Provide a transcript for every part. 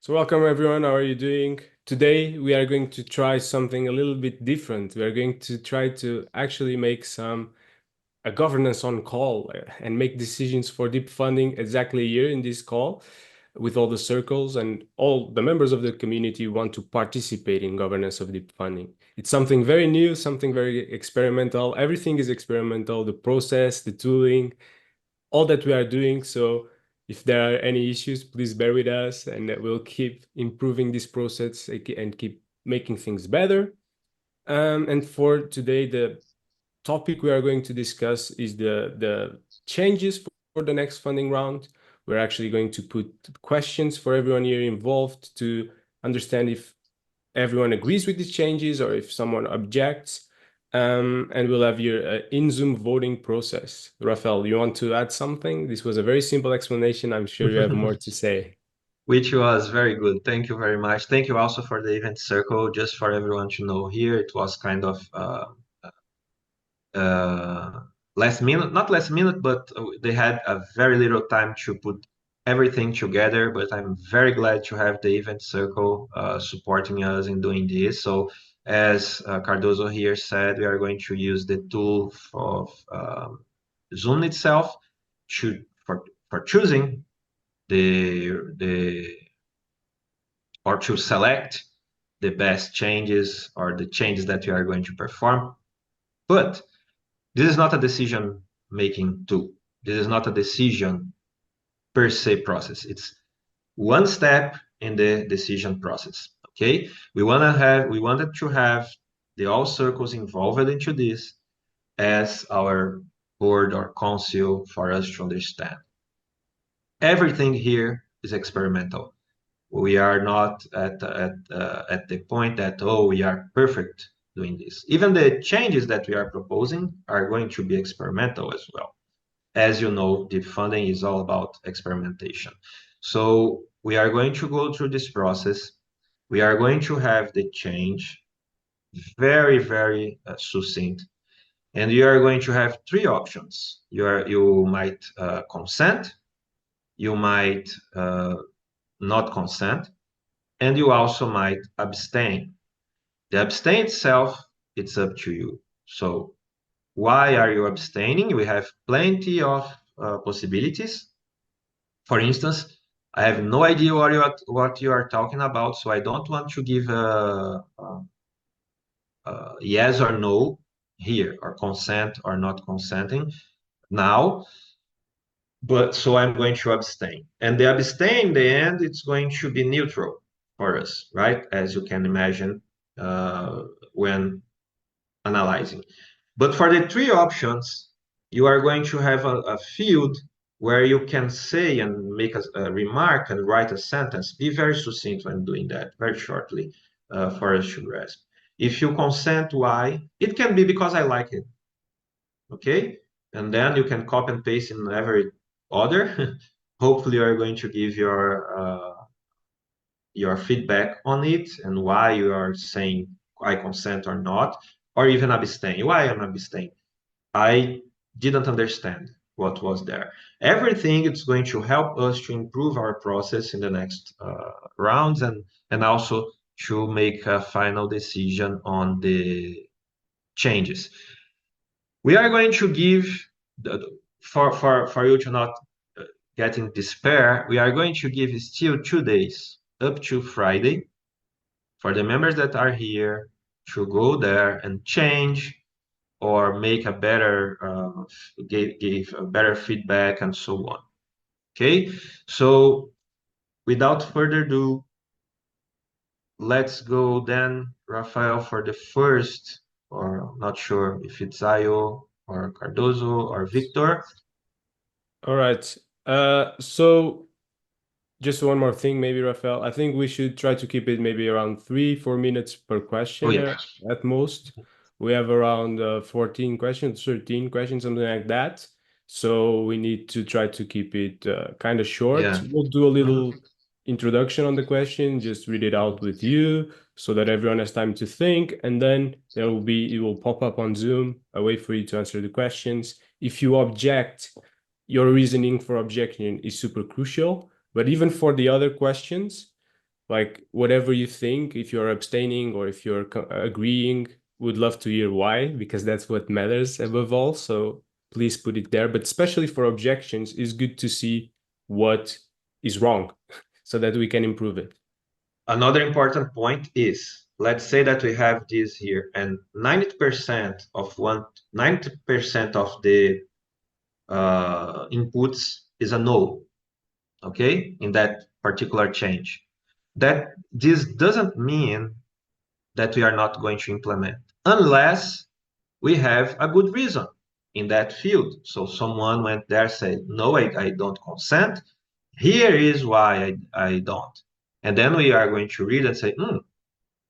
So welcome everyone, how are you doing? Today we are going to try something a little bit different. We are going to try to actually make a governance on call and make decisions for deep funding exactly here in this call with all the circles and all the members of the community who want to participate in governance of deep funding. It's something very new, something very experimental. Everything is experimental, the process, the tooling, all that we are doing. So if there are any issues, please bear with us and we'll keep improving this process and keep making things better. And for today, the topic we are going to discuss is the changes for the next funding round. We're actually going to put questions for everyone here involved to understand if everyone agrees with these changes or if someone objects. And we'll have your in-Zoom voting process. Rafael, you want to add something? This was a very simple explanation. I'm sure you have more to say. Which was very good. Thank you very much. Thank you also for the event circle. Just for everyone to know here, it was kind of uh, last minute, not last minute, but they had a very little time to put everything together. But I'm very glad to have the event circle supporting us in doing this. So as Cardoso here said, we are going to use the tool of Zoom itself to for choosing the or to select the best changes or the changes that you are going to perform. But this is not a decision making tool. This is not a decision per se process. It's one step in the decision process. Okay. We wanted to have the all circles involved into this as our board or council for us to understand. Everything here is experimental. We are not at the point that, oh, we are perfect doing this. Even the changes that we are proposing are going to be experimental as well. As you know, deep funding is all about experimentation. So we are going to go through this process. We are going to have the change very, very succinct. And you are going to have three options. You might consent, you might not consent, and you also might abstain. The abstain itself, it's up to you. So why are you abstaining? We have plenty of possibilities. For instance, I have no idea what you are talking about, so I don't want to give a yes or no here, or consent or not consenting now. But so I'm going to abstain. And the abstain, in the end, it's going to be neutral for us, right? As you can imagine when analyzing. But for the three options, you are going to have a field where you can say and make a remark and write a sentence. Be very succinct when doing that, very shortly, for us to grasp. If you consent, why? It can be because I like it, okay? And then you can copy and paste in every other. Hopefully, you are going to give your feedback on it and why you are saying I consent or not, or even abstain. Why I'm abstain? I didn't understand what was there. Everything is going to help us to improve our process in the next rounds and also to make a final decision on the changes. We are going to give, for you to not get in despair, we are going to give still 2 days up to Friday for the members that are here to go there and change or make a better give a better feedback and so on. Okay, so without further ado, let's go then, Rafael, for the first, or not sure if it's Ayo or Cardoso or Victor. All right. So just one more thing, maybe, Rafael. I think we should try to keep it maybe around 3-4 minutes per Oh question yeah. at most. We have around 14 questions, 13 questions, something like that. So we need to try to keep it kind of short. Yeah. We'll do a Mhm. little introduction on the question, just read it out with you so that everyone has time to think. And then it will pop up on Zoom, a way for you to answer the questions. If you object, your reasoning for objection is super crucial. But even for the other questions, Like whatever you think, if you're abstaining or if you're agreeing, would love to hear why, because that's what matters above all. So please put it there. But especially for objections, it's good to see what is wrong so that we can improve it. Another important point is, let's say that we have this here, and 90% of 90% of the inputs is a no, okay, in that particular change. That this doesn't mean that we are not going to implement, unless we have a good reason in that field. So someone went there, said, no, I don't consent. Here is why I don't. And then we are going to read and say,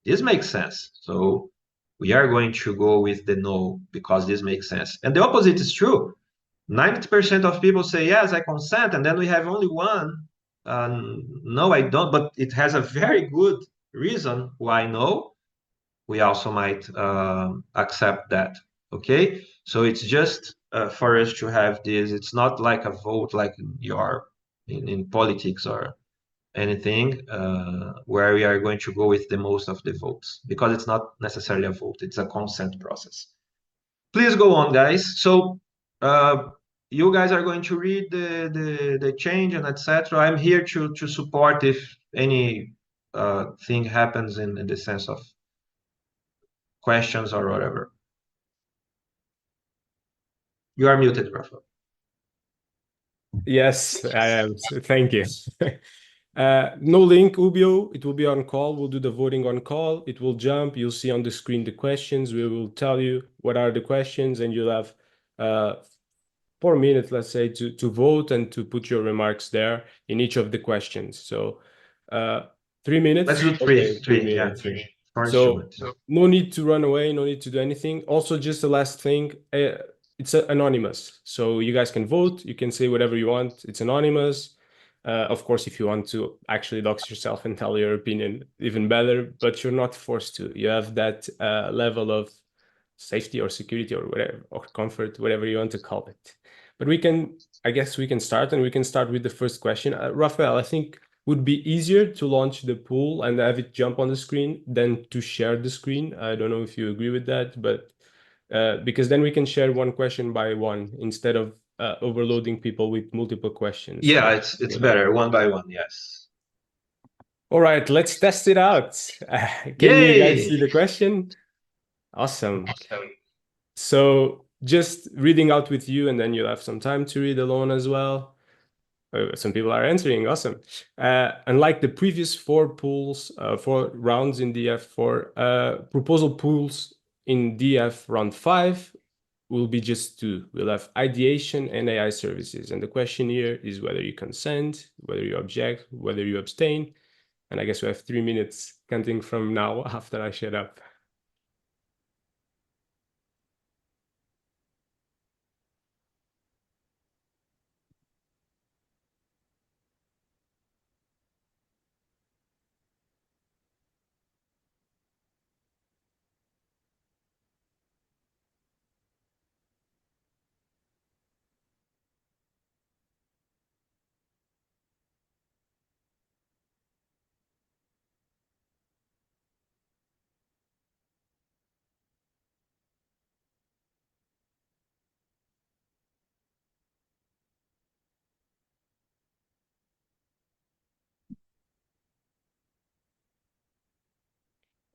this makes sense. So we are going to go with the no because this makes sense. And the opposite is true. 90% of people say, yes, I consent. And then we have only one, no, I don't. But it has a very good reason why no. We also might accept that. Okay. So it's just for us to have this. It's not like a vote like in politics or anything where we are going to go with the most of the votes, because it's not necessarily a vote, it's a consent process. Please go on, guys. So you guys are going to read the change and etc. I'm here to support if any thing happens in the sense of questions or whatever. You are muted, Rafa. Yes, I am. So thank you. No link, Ubio. It will be on call. We'll do the voting on call. It will jump. You'll see on the screen the questions. We will tell you what are the questions, and you'll have 4 minutes, let's say, to vote and to put your remarks there in each of the questions. So 3 minutes. Let's do Okay, three. 3 minutes. Yeah, three. For So instruments. no need to run away, no need to do anything. Also, just the last thing, it's anonymous. So you guys can vote, you can say whatever you want. It's anonymous. Of course, if you want to actually dox yourself and tell your opinion, even better, but you're not forced to. You have that level of safety or security or whatever, or comfort, whatever you want to call it. But I guess we can start, and we can start with the first question. Rafael, I think would be easier to launch the pool and have it jump on the screen than to share the screen. I don't know if you agree with that, but because then we can share one question by one instead of overloading people with multiple questions. Yeah, it's better one by one. Yes. All right, let's test it out. Can you guys see Yay! the question? Awesome. So just reading out with you, and then you'll have some time to read alone as well. Some people are answering. Awesome. Unlike the previous four rounds in DF4, proposal pools in DF round 5 will be just two. We'll have ideation and AI services. And the question here is whether you consent, whether you object, whether you abstain. And I guess we have 3 minutes counting from now after I shut up.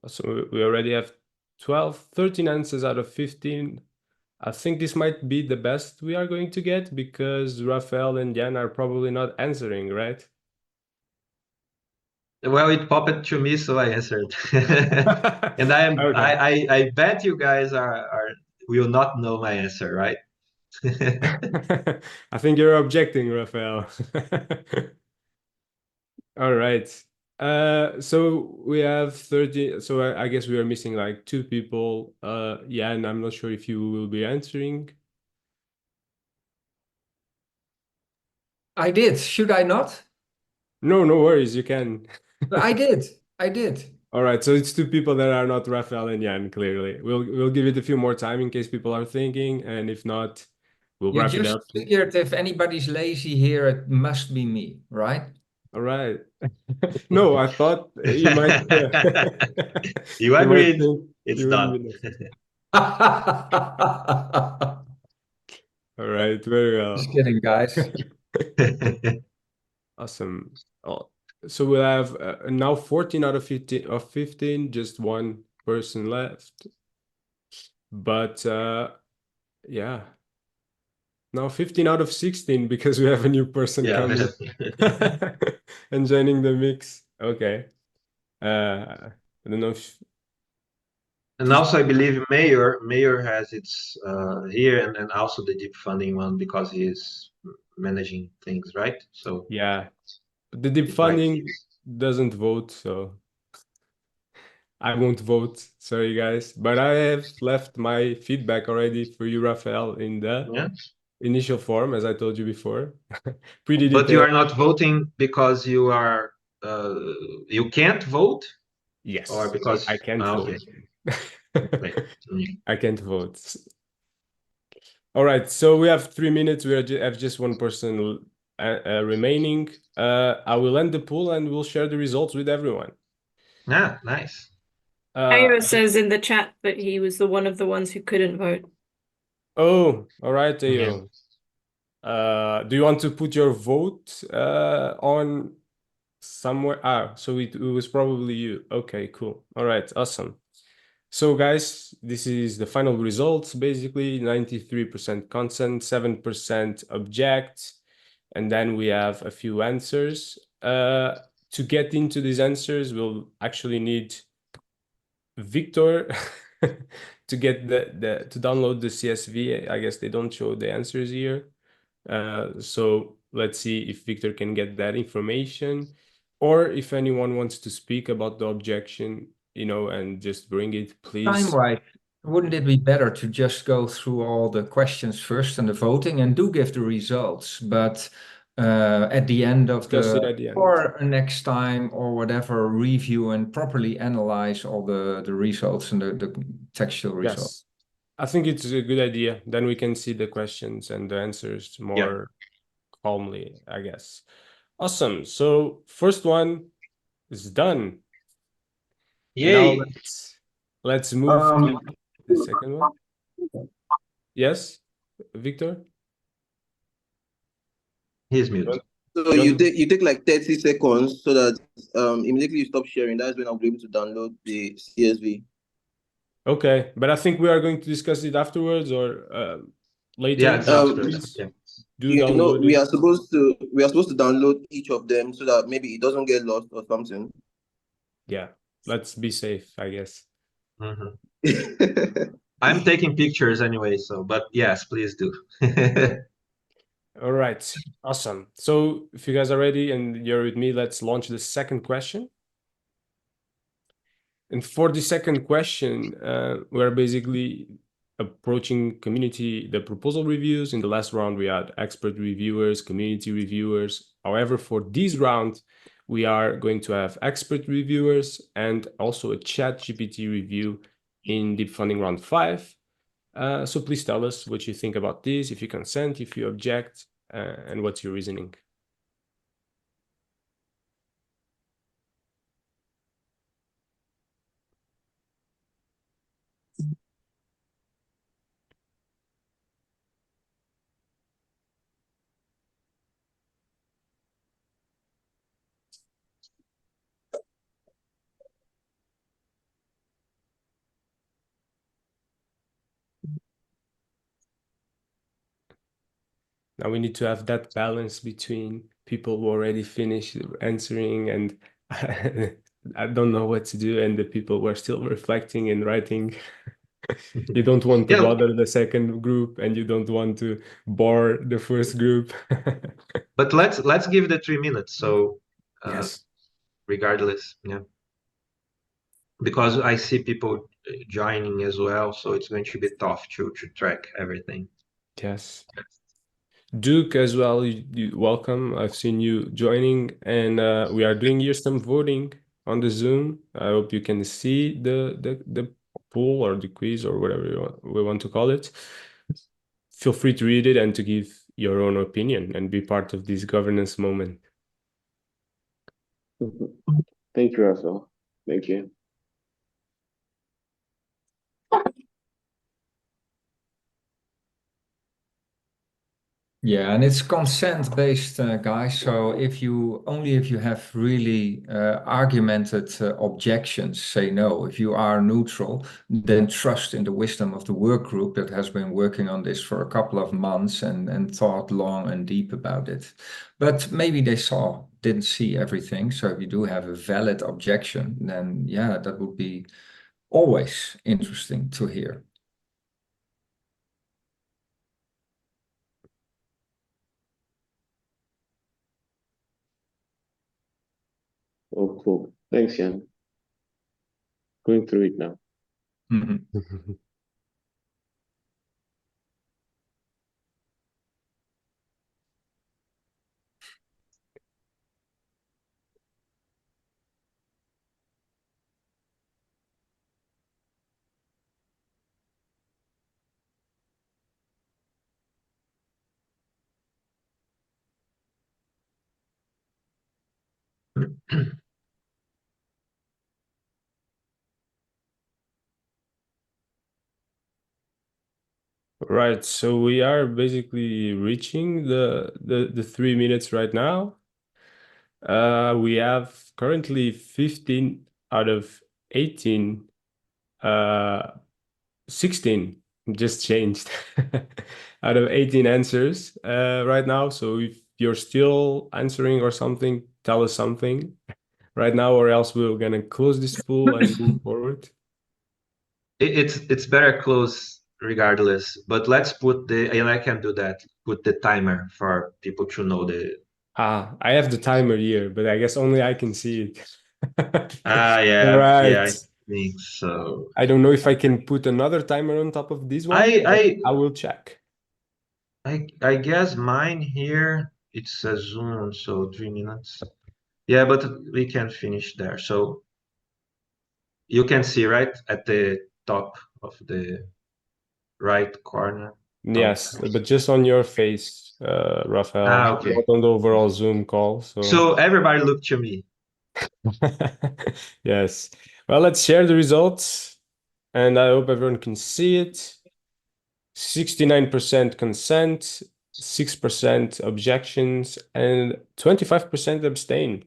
So we already have 13 answers out of 15. I think this might be the best we are going to get because Rafael and Jan are probably not answering, right? Well, it popped to me, so I answered. And Okay. I bet you guys will not know my answer, right? I think you're objecting, Rafael. All right. So we have 30. So I guess we are missing like two people. Jan, I'm not sure if you will be answering. I did. Should I not? No, no worries. You can. I did. I did. All right, so it's two people that are not Rafael and Jan, clearly. We'll give it a few more time in case people are thinking, and if not, we'll You wrap it just up. figured if anybody's lazy here, it must be me, right? All right. No, I thought you might You you might agreed. think It's you wouldn't done. be next. All right, very Just well. kidding, guys. Awesome. Oh, so we'll have now 14 out of 15, just one person left. But yeah, now 15 out of 16 because we have a new person Yeah. coming and joining the mix. Okay. I don't know if And also, I believe Mayor has its here, and also the deep funding one because he is managing things, right? So yeah, the deep it might funding be. doesn't vote, so I won't vote. Sorry, guys. But I have left my feedback already for you, Rafael, in the Yeah. initial form, as I told you before. Pretty But you detailed. are not voting because uh, you can't vote, or Yes, I because can't okay, vote. wait. I can't vote. All right, so we have 3 minutes. Have just one person remaining. I will end the poll and we'll share the results with everyone. Yeah, nice. Ayo says in the chat that he was one of the ones who couldn't vote. Oh, all right, Yeah. Ayo. Do you want to put your vote on somewhere? Ah, so it was probably you. Okay, cool. All right, awesome. So guys, this is the final results. Basically, 93% consent, 7% object, and then we have a few answers. To get into these answers, we'll actually need Victor to get to download the CSV. I guess they don't show the answers here. So let's see if Victor can get that information, or if anyone wants to speak about the objection, and just bring it, please. Time-wise, wouldn't it be better to just go through all the questions first and the voting and do give the results, but at the end of Discuss it at the end. or next time or whatever, review and properly analyze all the results and the textual results? Yes, I think it's a good idea. Then we can see the questions and the answers more calmly, I guess. Awesome. So first one is done. And now Yay. let's move to the second one. Yes, Victor? He's muted. So you take like 30 seconds so that immediately you stop sharing. That's when I'll be able to download the CSV. Okay, but I think we are going to discuss it afterwards or later. Yeah, it's after. Please Yeah. do download we it. are supposed to download each of them so that maybe it doesn't get lost or something. Yeah, let's be safe, I guess. I'm taking pictures anyway, but yes, please do. All right, awesome. So if you guys are ready and you're with me, let's launch the second question. And for the second question, we're basically approaching the proposal reviews. In the last round, we had expert reviewers, community reviewers. However, for this round, we are going to have expert reviewers and also a ChatGPT review in Deep Funding Round 5. So please tell us what you think about this, if you consent, if you object, and what's your reasoning. Now we need to have that balance between people who already finished answering and I don't know what to do, and the people who are still reflecting and writing. You don't want to bother the second group, and you don't want to bore the first group. But let's give the 3 minutes. So yes, regardless, yeah, because I see people joining as well, so it's going to be tough to track everything. yes. Duke as well, welcome. I've seen you joining, and we are doing here some voting on the Zoom. I hope you can see the poll or the quiz or whatever we want to call it. Feel free to read it and to give your own opinion and be part of this governance moment. Thank you, Russell. Thank you. Yeah, and it's consent-based, guys. So if you have really argumented objections, say no. If you are neutral, then trust in the wisdom of the work group that has been working on this for a couple of months and thought long and deep about it. But maybe they didn't see everything. So if you do have a valid objection, then yeah, that would be always interesting to hear. Oh, cool. Thanks, Jan. Going through it now. Right, so we are basically reaching the 3 minutes right now. We have currently 15 out of 18, 16 just changed out of 18 answers right now. So if you're still answering or something, tell us something right now, or else we're gonna close this pool and move forward. It's better close regardless, but let's put and I can do that, put the timer for people to know I have the timer here, but I guess only I can see it. yeah, Right. I think so. I don't know if I can put another timer on top of this one, but I will check. I guess mine here, it says Zoom, so 3 minutes. Yeah, but we can finish there. So you can see right at the top of the right corner. Yes, but just on your face, Rafael, okay. not on the overall Zoom call. So everybody look to me. Yes. Well, let's share the results, and I hope everyone can see it. 69% consent, 6% objections, and 25% abstain.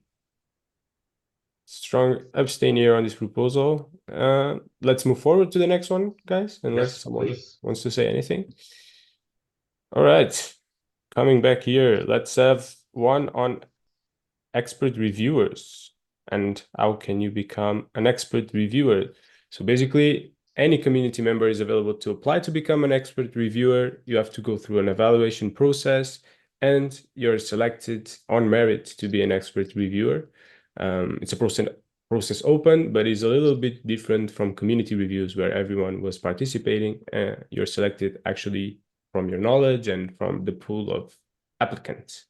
Strong abstain here on this proposal. Let's move forward to the next one, guys, unless someone wants to say anything. All right, coming back here, let's have one on expert reviewers and how can you become an expert reviewer. So basically, any community member is available to apply to become an expert reviewer. You have to go through an evaluation process and you're selected on merit to be an expert reviewer. It's a process open, but it's a little bit different from community reviews where everyone was participating. You're selected actually from your knowledge and from the pool of applicants.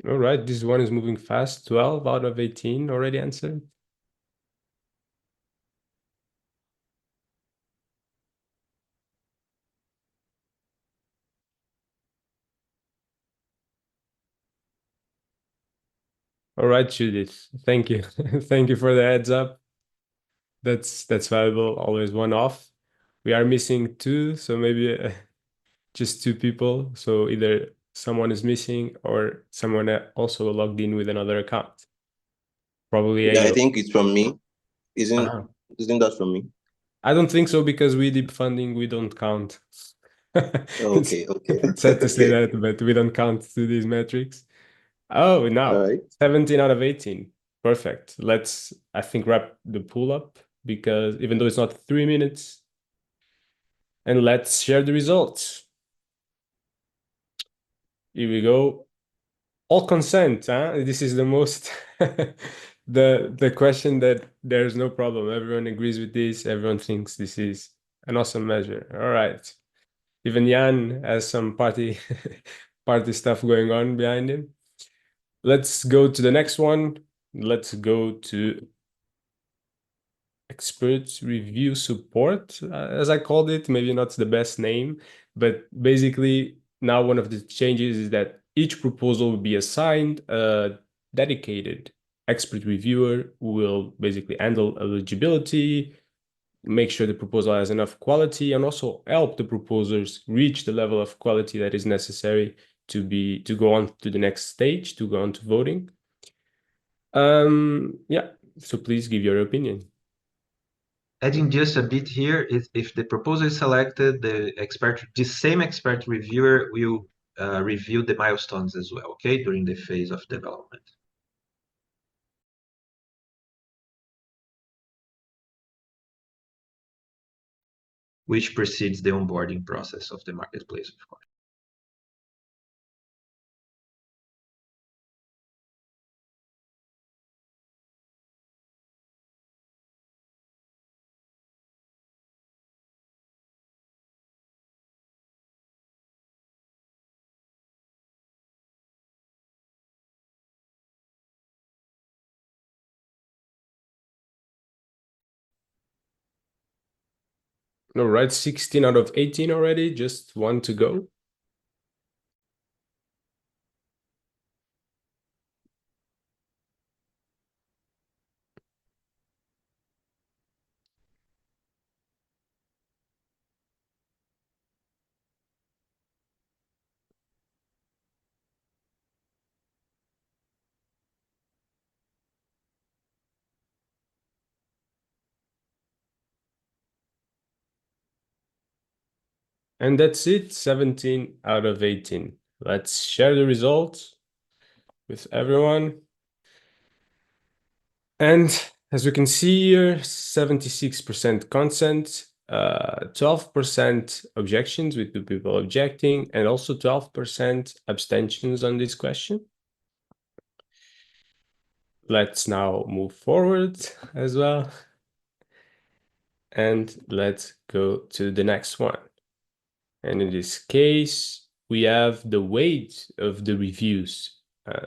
All right, this one is moving fast. 12 out of 18 already answered. All right, Judith. Thank you. Thank you for the heads up. That's valuable. Always one off. We are missing two, so maybe just two people. So either someone is missing or someone also logged in with another account. Probably Yeah, I think it's from me. Isn't that from me? I don't think so because we deep funding, we don't count. Okay. It's sad to say that, but we don't count to these metrics. Oh, now All right. 17 out of 18. Perfect. Let's, I think, wrap the pool up because even though it's not 3 minutes, and let's share the results. Here we go. All consent, huh? This is the most the question that there's no problem. Everyone agrees with this. Everyone thinks this is An awesome measure. All right. Even Jan has some party stuff going on behind him. Let's go to the next one. Let's go to expert review support, as I called it. Maybe not the best name, but basically now one of the changes is that each proposal will be assigned a dedicated expert reviewer who will basically handle eligibility, make sure the proposal has enough quality, and also help the proposers reach the level of quality that is necessary to go on to the next stage, to go on to voting. Yeah, so please give your opinion. Adding just a bit here, if the proposal is selected, the same expert reviewer will review the milestones as well, okay, during the phase of development. Which precedes the onboarding process of the marketplace, of course. All right, 16 out of 18 already, just one to go. And that's it, 17 out of 18. Let's share the results with everyone. And as you can see here, 76% consent, 12% objections with the people objecting, and also 12% abstentions on this question. Let's now move forward as well. And let's go to the next one. And in this case, we have the weight of the reviews.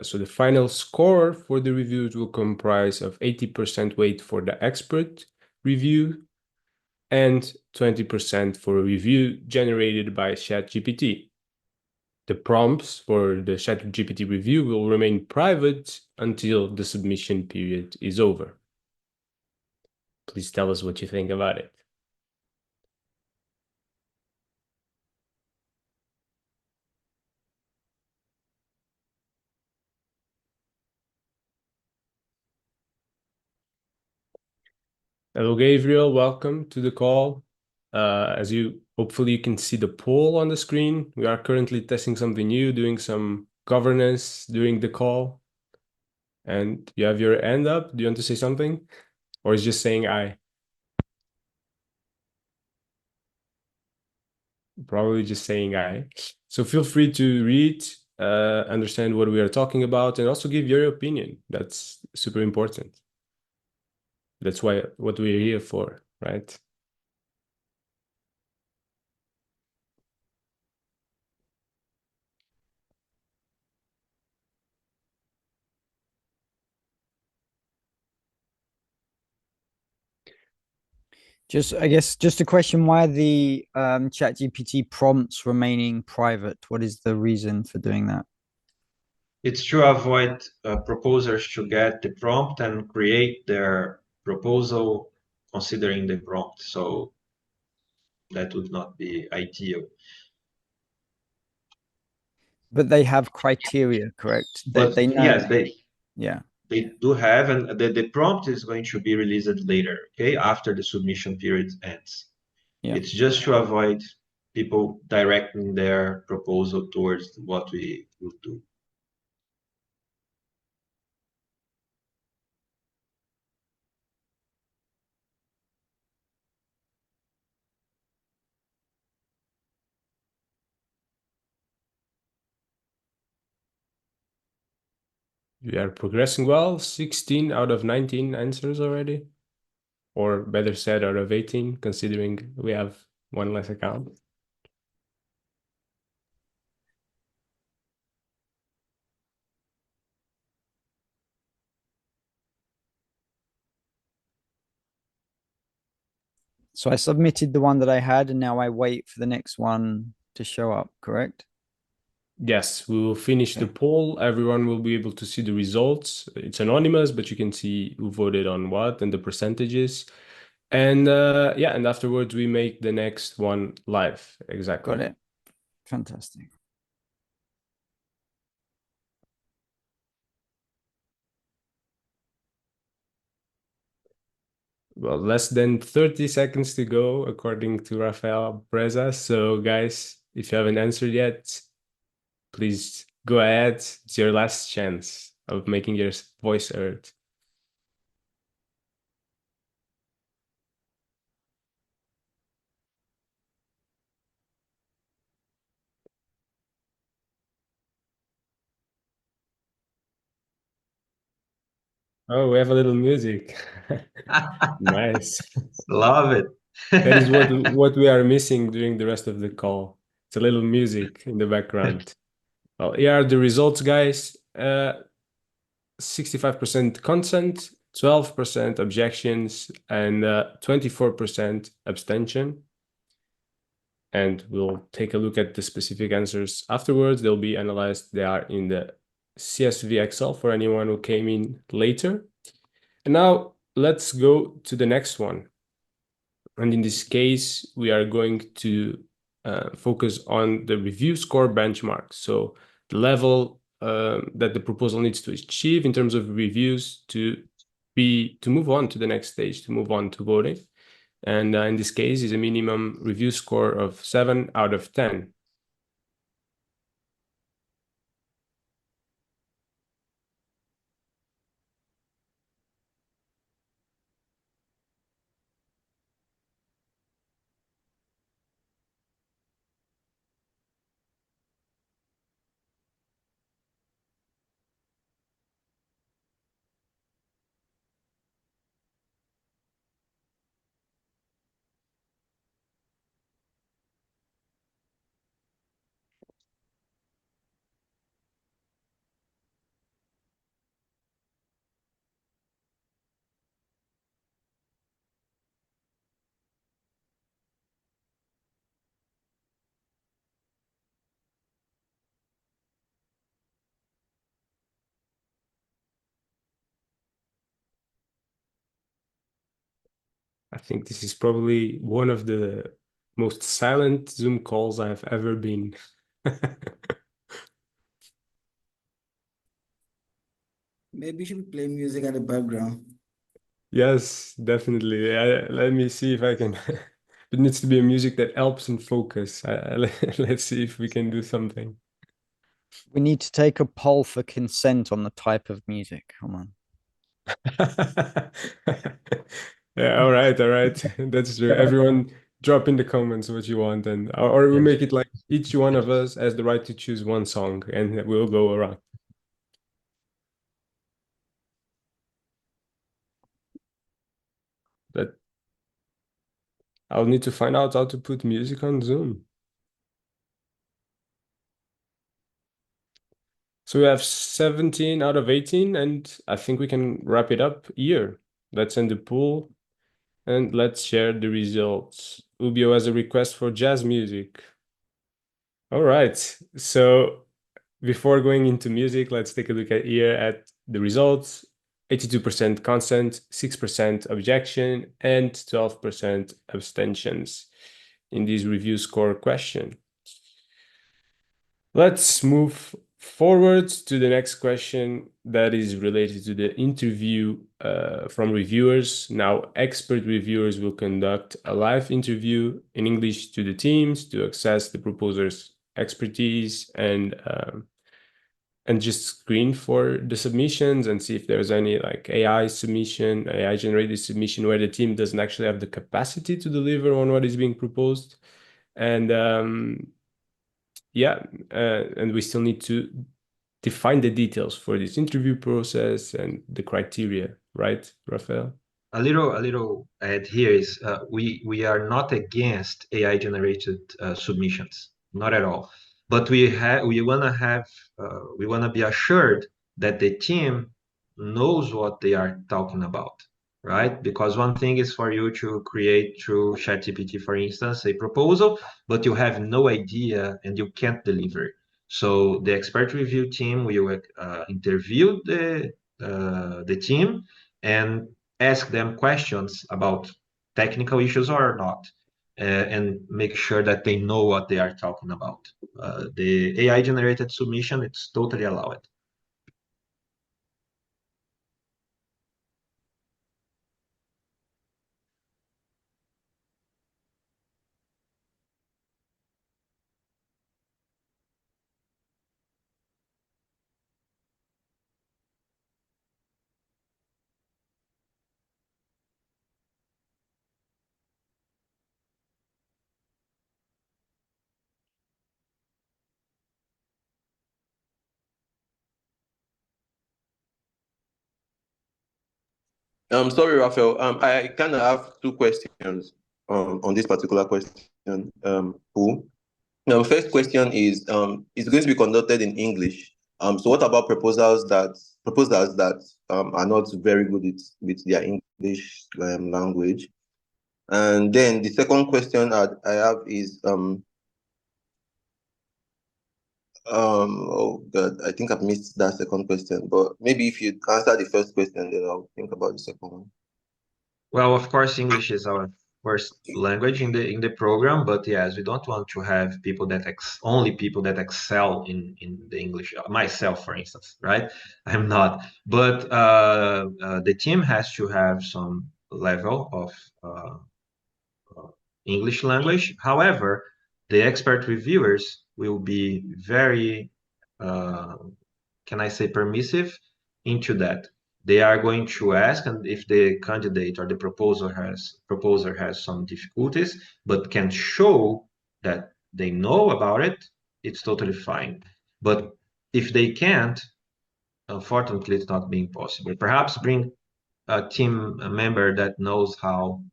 So the final score for the reviews will comprise of 80% weight for the expert review and 20% for a review generated by ChatGPT. The prompts for the ChatGPT review will remain private until the submission period is over. Please tell us what you think about it. Hello, Gabriel. Welcome to the call. As you hopefully you can see the poll on the screen. We are currently testing something new, doing some governance during the call. And you have your hand up. Do you want to say something? Or is just saying aye? Probably just saying aye. So feel free to read, understand what we are talking about, and also give your opinion. That's super important. That's what we're here for, right? I guess, just a question, why are the ChatGPT prompts remaining private? What is the reason for doing that? It's to avoid proposers to get the prompt and create their proposal considering the prompt. So that would not be ideal. But they have criteria, correct? But they know. yes, Yeah. They do have, and the prompt is going to be released later, okay, after the submission period ends. Yeah. It's just to avoid people directing their proposal towards what we would do. We are progressing well. 16 out of 19 answers already. Or better said, out of 18, considering we have one less account. So I submitted the one that I had, and now I wait for the next one to show up, correct? Yes, we will finish the poll. Everyone will be able to see the results. It's anonymous, but you can see who voted on what and the percentages. And yeah, and afterwards we make the next one live. Exactly. Got it. Fantastic. Well, less than 30 seconds to go, according to Rafael Preza. So, guys, if you haven't answered yet, please go ahead. It's your last chance of making your voice heard. Oh, we have a little music. Nice. Love it. That is what we are missing during the rest of the call. It's a little music in the background. Well, here are the results, guys. 65% consent, 12% objections, and 24% abstention. And we'll take a look at the specific answers afterwards. They'll be analyzed. They are in the CSV Excel for anyone who came in later. And now let's go to the next one. And in this case, we are going to focus on the review score benchmark. So the level that the proposal needs to achieve in terms of reviews to move on to the next stage, to move on to voting. And in this case is a minimum review score of 7 out of 10. I think this is probably one of the most silent Zoom calls I've ever been. Maybe you should play music at the background. Yes, definitely. Let me see if I can. It needs to be a music that helps in focus. Let's see if we can do something. We need to take a poll for consent on the type of music. Come on. Yeah, all right. That's true. Everyone drop in the comments what you want, and or we Yes. make it like each one of us has the right to choose one song, and we'll go around. But I'll need to find out how to put music on Zoom. So we have 17 out of 18, and I think we can wrap it up here. Let's end the pool, and let's share the results. Ubio has a request for jazz music. All right. So before going into music, let's take a look at the results. 82% consent, 6% objection, and 12% abstentions in this review score question. Let's move forward to the next question that is related to the interview from reviewers. Now, expert reviewers will conduct a live interview in English to the teams to assess the proposer's expertise and just screen for the submissions and see if there's any like AI generated submission where the team doesn't actually have the capacity to deliver on what is being proposed. And yeah, and we still need to define the details for this interview process and the criteria, right, Rafael? a little add here is we are not against AI generated submissions, not at all. But we wanna be assured that the team knows what they are talking about, right? Because one thing is for you to create through ChatGPT, for instance, a proposal, but you have no idea and you can't deliver. So the expert review team will interview the team and ask them questions about technical issues or not, and make sure that they know what they are talking about. The AI generated submission, it's totally allowed. Sorry, Raphael. I kind of have two questions on this particular question. Who? Now, first question is it's going to be conducted in English. So what about proposals that are not very good with their English language? And then the second question I have is oh God, I think I've missed that second question, but maybe if you answer the first question, then I'll think about the second one. Well, of course, English is our first language in the program, but yes, we don't want to have people that only people that excel in the English. Myself, for instance, right? I'm not, but the team has to have some level of English language. However, the expert reviewers will be very, can I say, permissive into that. They are going to ask, and if the candidate or the proposer has some difficulties, but can show that they know about it, it's totally fine. But if they can't, unfortunately, it's not being possible. Perhaps bring a team member that knows how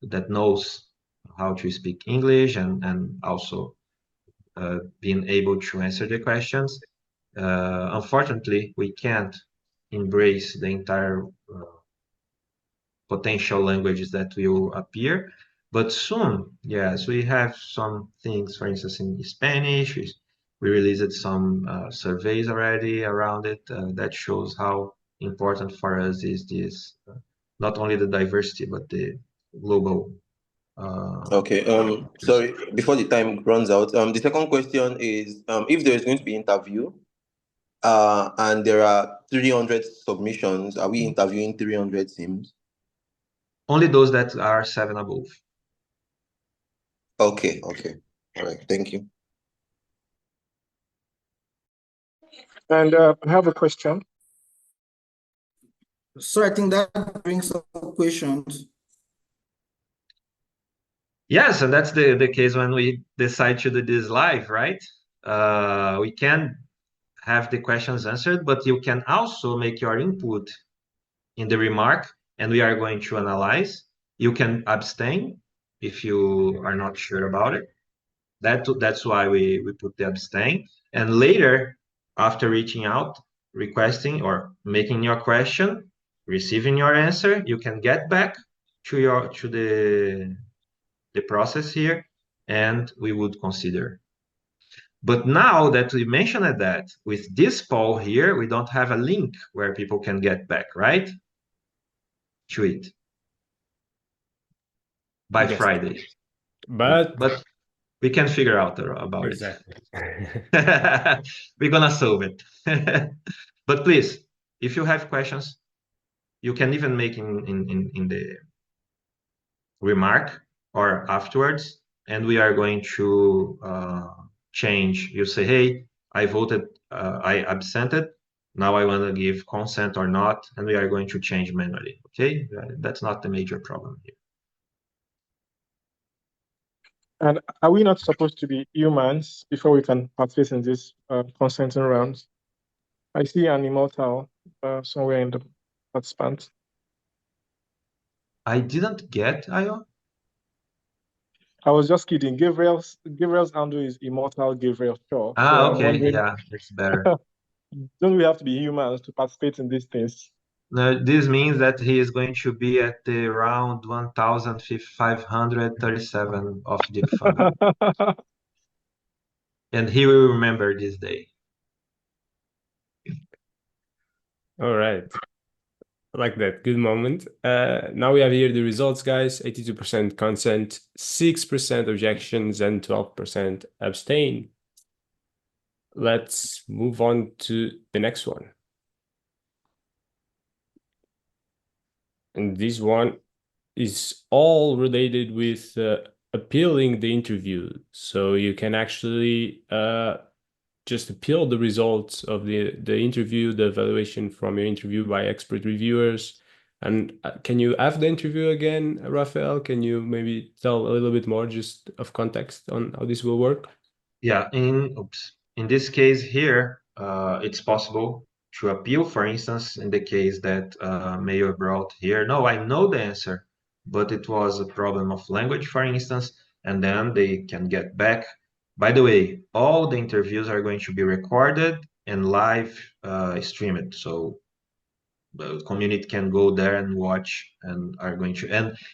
to speak English and also being able to answer the questions. Unfortunately, we can't embrace the entire potential languages that will appear, but soon, yes, we have some things, for instance, in Spanish. We released some surveys already around it that shows how important for us is this, not only the diversity, but the global. Okay. Sorry, before the time runs out, the second question is if there is going to be interview, and there are 300 submissions, are we interviewing 300 teams? Only those that are 7 above. Okay. All right. Thank you. And I have a question. So I think that brings up questions. Yes, and that's the case when we decide to do this live, right? We can have the questions answered, but you can also make your input in the remark, and we are going to analyze. You can abstain if you are not sure about it. That's why we put the abstain. And later, after reaching out, requesting or making your question, receiving your answer, you can get back to the process here, and we would consider. But now that we mentioned that, with this poll here, we don't have a link where people can get back, right? To it by Yes. Friday. But we can figure out about exactly. it. We're gonna solve it. But please, if you have questions, you can even make in the remark or afterwards, and we are going to change. You say, hey, I voted, I absented. Now I want to give consent or not, and we are going to change manually. Okay, that's not the major problem here. And are we not supposed to be humans before we can participate in this consenting rounds? I see an immortal somewhere in the participants. I didn't get Ayo. I was just kidding. Gabriel's handle is Immortal Gabriel Shaw. So I'm Okay, wondering, yeah, it's better. don't we have to be humans to participate in these things? No, this means that he is going to be at the round 1537 of DeepFund. And he will remember this day. All right. I like that. Good moment. Now we have here the results, guys. 82% consent, 6% objections, and 12% abstain. Let's move on to the next one. And this one is all related with appealing the interview. So you can actually just appeal the results of the interview, the evaluation from your interview by expert reviewers. And can you have the interview again, Rafael? Can you maybe tell a little bit more just of context on how this will work? Yeah, in this case here, it's possible to appeal, for instance, in the case that Mayor brought here. No, I know the answer, but it was a problem of language, for instance, and then they can get back. By the way, all the interviews are going to be recorded and live streamed, so the community can go there and watch, and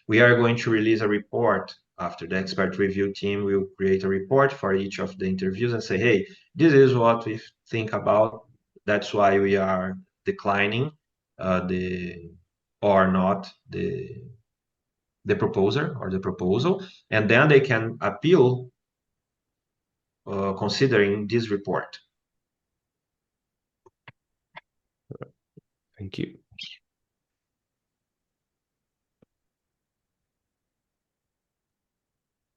we are going to release a report after. The expert review team will create a report for each of the interviews and say, hey, this is what we think about. That's why we are declining the proposer or the proposal, and then they can appeal considering this report. Thank you.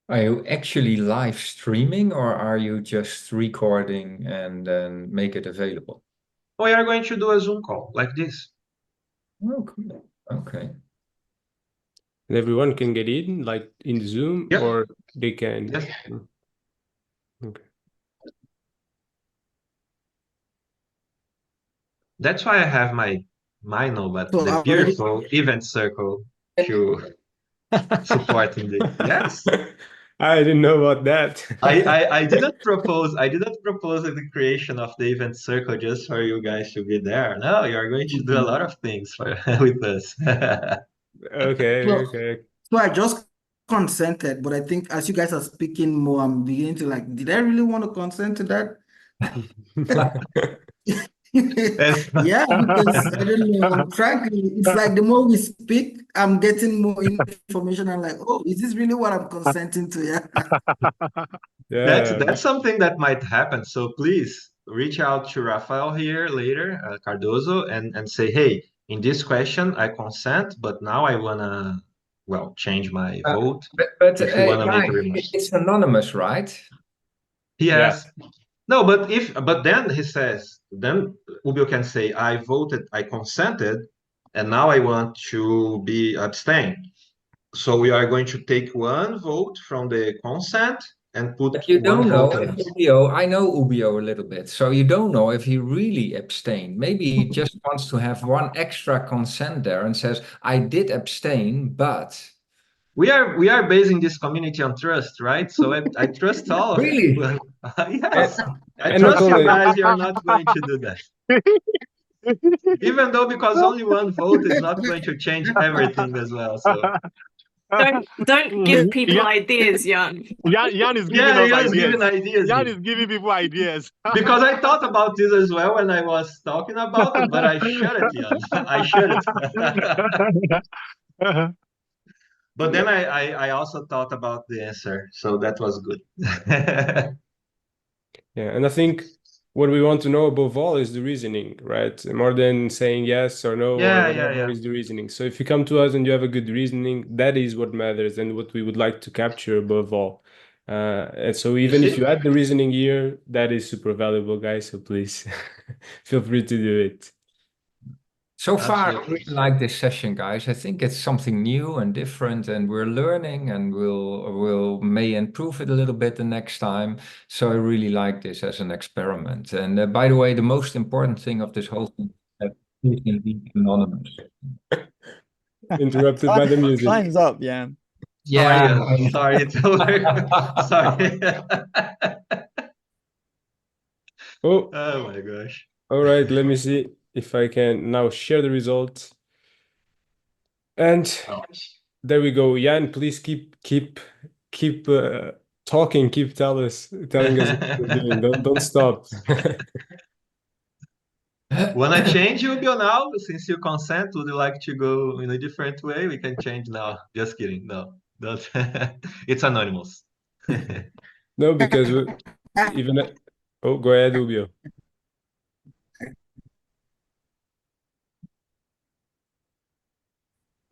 Are you actually live streaming, or are you just recording and then make it available? We are going to do a Zoom call like this. Oh, cool. Okay. And everyone can get in, like in Zoom, Yep. or they can. Yes. Okay. That's why I have my but So the already- beautiful event circle to support in this. Yes. I didn't know about that. I didn't propose the creation of the event circle just for you guys to be there. No, you're going to do a lot of things with us. Okay. So I just consented, but I think as you guys are speaking more, I'm beginning to like, did I really want to consent to that? Yeah, because I don't know. Frankly, it's like the more we speak, I'm getting more information. I'm like, oh, is this really what I'm consenting to? Yeah. That's something that might happen. So please reach out to Rafael here later, Cardozo, and say, hey, in this question, I consent, but now I wanna, change my vote. But If you wanna make a guys, remark. it's anonymous, right? Yes. No, but then he says, then Ubio can say, I consented, and now I want to be abstain. So we are going to take one vote from the consent and put But you don't one know vote if against. Ubio, I know Ubio a little bit, so you don't know if he really abstained. Maybe he just wants to have one extra consent there and says, I did abstain, but... We are basing this community on trust, right? So I trust all of Really? you. Yes. I And trust not you only- guys, you're not going to do that. Even though because only one vote is not going to change everything as well. So Don't give people Yeah. ideas, Jan. Jan is giving us Jan's ideas. giving ideas. Jan here. is giving people ideas. Because I thought about this as well when I was talking about it, but I shut it, Jan. I shut it. But then I also thought about the answer, so that was good. Yeah, and I think what we want to know above all is the reasoning, right? More than saying yes or no or whatever is the reasoning. So if you come to us and you have a good reasoning, that is what matters and what we would like to capture above all. And so even if you add the reasoning here, that is super valuable, guys. So please feel free to do it. So far, I Absolutely. really like this session, guys. I think it's something new and different, and we're learning, and we'll may improve it a little bit the next time. So I really like this as an experiment. And by the way, the most important thing of this whole thing is that it can be anonymous. Interrupted by the music. Time's up, yeah. Yeah. Sorry, it's over. Sorry. Oh, Oh my gosh. all right. Let me see if I can now share the results. And there we go. Jan, please keep talking. Keep telling us what you're doing. Don't stop. Wanna change, Rubio, now? Since you consent, would you like to go in a different way? We can change now. Just kidding. No, don't. It's anonymous. No, because even oh, go ahead, Rubio.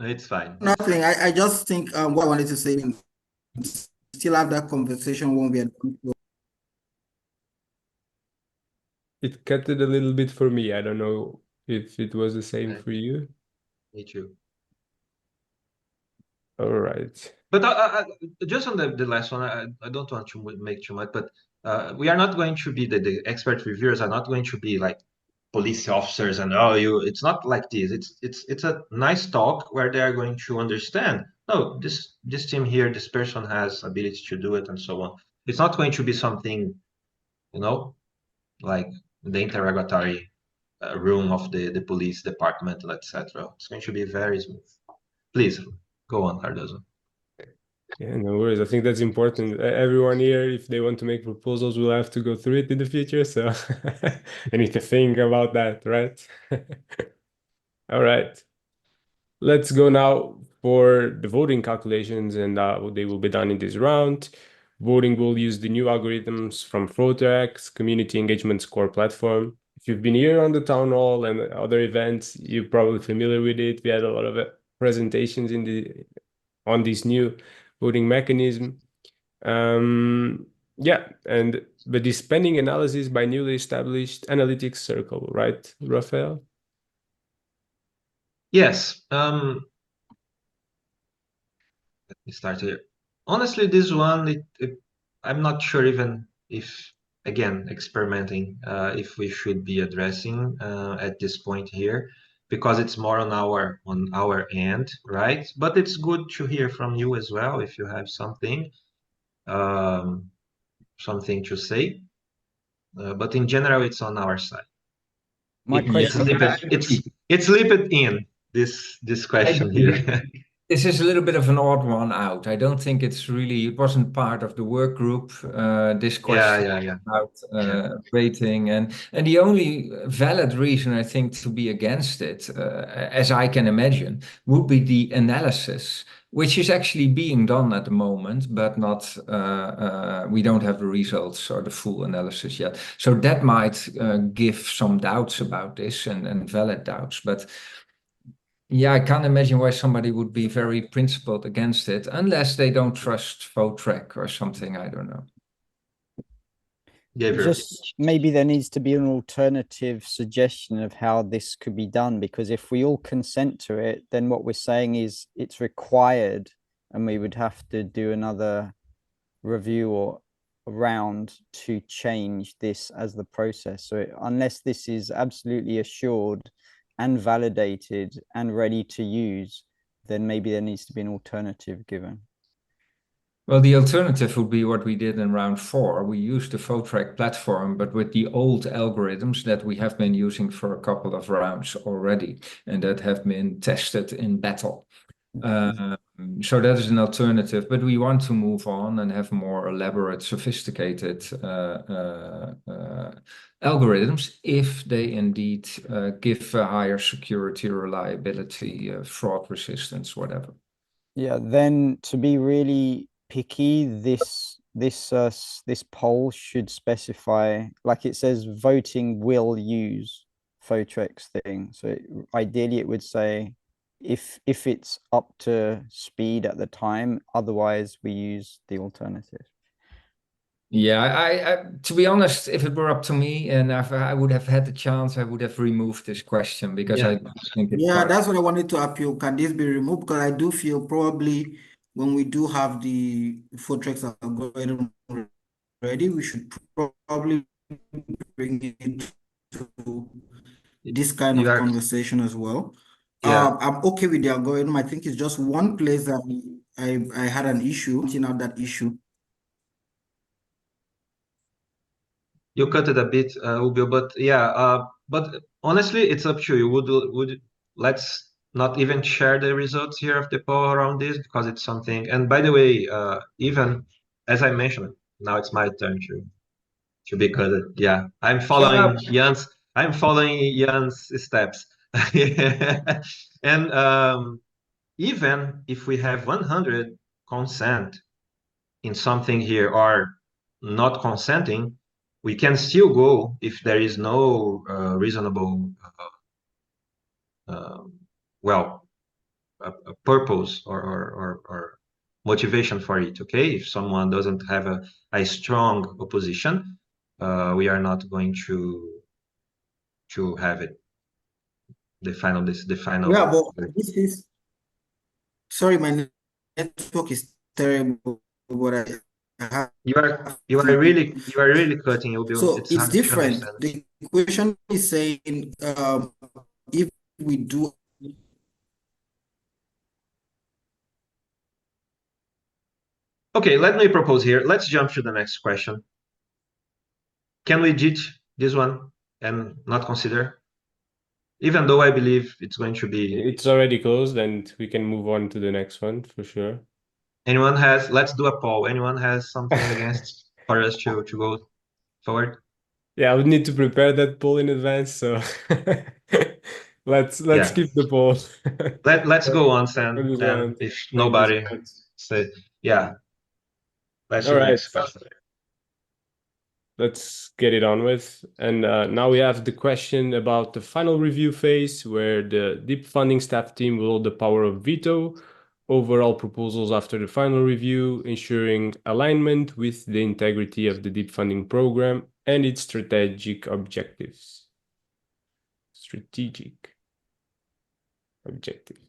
It's fine. Nothing. I just think what I wanted to say, still have that conversation when we are done. It cut it a little bit for me. I don't know if it was the same for you. Me too. All right. But just on the last one, I don't want to make too much, but we are not going to be the expert reviewers are not going to be like police officers and it's not like this. It's a nice talk where they are going to understand. No, this team here, this person has ability to do it and so on. It's not going to be something, like the interrogatory room of the police department, etc. It's going to be very smooth. Please go on, Cardozo. Yeah, no worries. I think that's important. Everyone here, if they want to make proposals, will have to go through it in the future. So they need to think about that, right? All right. Let's go now for the voting calculations, and they will be done in this round. Voting will use the new algorithms from Protrack's Community Engagement Score platform. If you've been here on the town hall and other events, you're probably familiar with it. We had a lot of presentations on this new voting mechanism. Yeah, but the spending analysis by newly established analytics circle, right, Rafael? Yes. Let me start here. Honestly, this one, I'm not sure even if, again, experimenting, if we should be addressing at this point here, because it's more on our end, right? But it's good to hear from you as well if you have something to say. But in general, it's on our side. My question It's slipped in this question here. This is a little bit of an odd one out. I don't think it wasn't part of the work group, this question about rating. And the only valid reason I think to be against it, as I can imagine, would be the analysis, which is actually being done at the moment, but not, we don't have the results or the full analysis yet. So that might give some doubts about this and valid doubts. But yeah, I can't imagine why somebody would be very principled against it unless they don't trust VoteTrack or something. I don't know. Just maybe there needs to be an alternative suggestion of how this could be done, because if we all consent to it, then what we're saying is it's required and we would have to do another review or round to change this as the process. So unless this is absolutely assured and validated and ready to use, then maybe there needs to be an alternative given. Well, the alternative would be what we did in round 4. We used the VoteTrack platform, but with the old algorithms that we have been using for a couple of rounds already, and that have been tested in battle. So that is an alternative, but we want to move on and have more elaborate, sophisticated algorithms if they indeed give a higher security, reliability, fraud resistance, whatever. Yeah, then to be really picky, this poll should specify, like it says, voting will use VoteTrack's thing. So ideally it would say if it's up to speed at the time, otherwise we use the alternative. Yeah, I to be honest, if it were up to me and if I would have had the chance, I would have removed this question because I think it's that's what I wanted to appeal. Can this be removed? Because I do feel probably when we do have the VoteTrack algorithm ready, we should probably bring it to this kind of conversation as well. Yeah. I'm okay with the algorithm. I think it's just one place that I had an issue, pointing out that issue. You cut it a bit, Ubio, but yeah, but honestly, it's up to you. Would let's not even share the results here of the poll around this because it's something. And by the way, even as I mentioned, now it's my turn to be cut. Yeah, I'm following Jan's steps. And even if we have 100 consent in something here or not consenting, we can still go if there is no reasonable, well, a purpose or motivation for it. Okay, if someone doesn't have a strong opposition, we are not going to have it. The final. Yeah, but this is sorry, my network is terrible, but I have You are to. really cutting, Ubio. So It's it's hard to different. understand. The equation is saying if we do. Okay, let me propose here. Let's jump to the next question. Can we ditch this one and not consider? Even though I believe it's going to be. It's already closed, and we can move on to the next one for sure. Anyone has? Let's do a poll. Anyone has something against for us to go forward? Yeah, I would need to prepare that poll in advance, so let's keep the poll. Let's go on, Sam. For this And round. if nobody say, yeah, let's All do right. next question. Let's get it on with. And now we have the question about the final review phase, where the deep funding staff team will hold the power of veto over all proposals after the final review, ensuring alignment with the integrity of the deep funding program and its strategic objectives. Strategic objectives.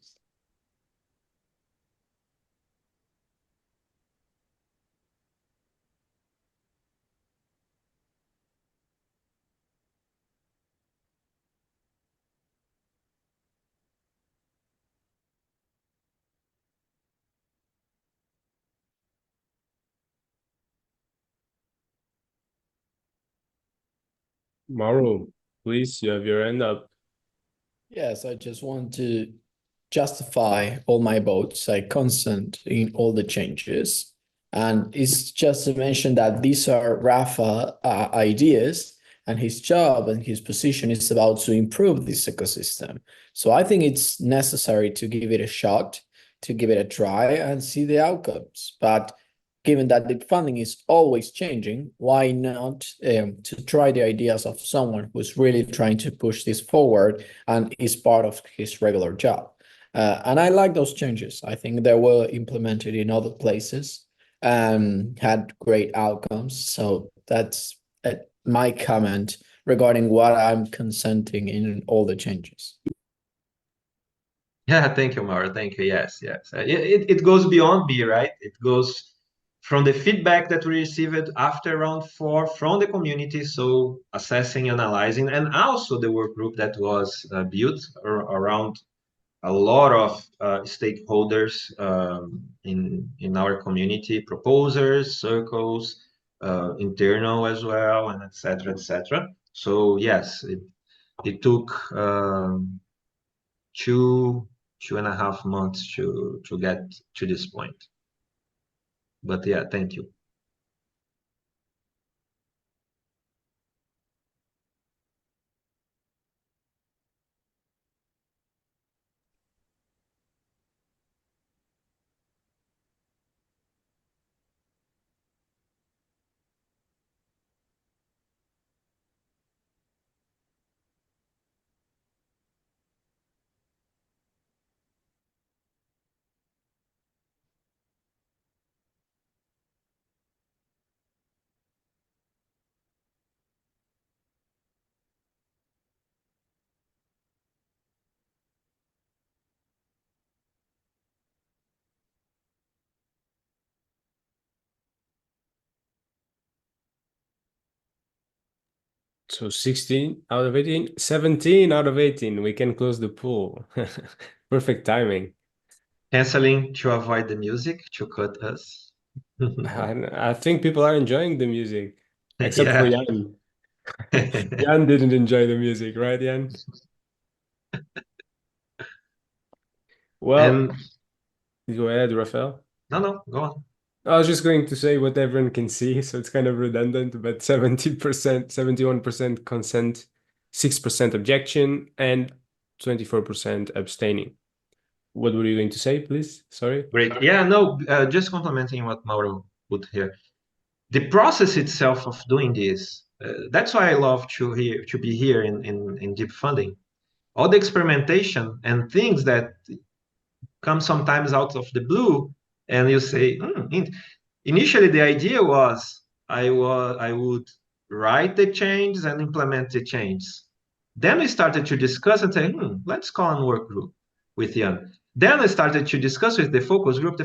Mauro, please, you have your hand up. Yes, I just want to justify all my votes. I consent in all the changes. And it's just to mention that these are Rafa ideas, and his job and his position is about to improve this ecosystem. So I think it's necessary to give it a shot, to give it a try and see the outcomes. But given that the funding is always changing, why not to try the ideas of someone who's really trying to push this forward and is part of his regular job? And I like those changes. I think they were implemented in other places and had great outcomes. So that's my comment regarding what I'm consenting in all the changes. Yeah, thank you, Mauro. Thank you. Yes. It goes beyond me, right? It goes from the feedback that we received after round 4 from the community. So assessing, analyzing, and also the work group that was built around a lot of stakeholders in our community, proposers, circles, internal as well, and etc. etc. So yes, it took 2.5 months to get to this point. But yeah, thank you. So 16 out of 18, 17 out of 18. We can close the pool. Perfect timing. Canceling to avoid the music to cut us. I think people are enjoying the music, except for Yeah. Jan. Jan didn't enjoy the music, right, Jan? Well, go ahead, Rafael. No, go on. I was just going to say what everyone can see, so it's kind of redundant, but 70%, 71% consent, 6% objection, and 24% abstaining. What were you going to say, please? Sorry. Great. Yeah, no, just complementing what Mauro put here. The process itself of doing this, that's why I love to be here in deep funding. All the experimentation and things that come sometimes out of the blue, and you say, initially the idea was I would write the changes and implement the changes. Then we started to discuss and say, let's call a work group with Jan. Then I started to discuss with the focus group,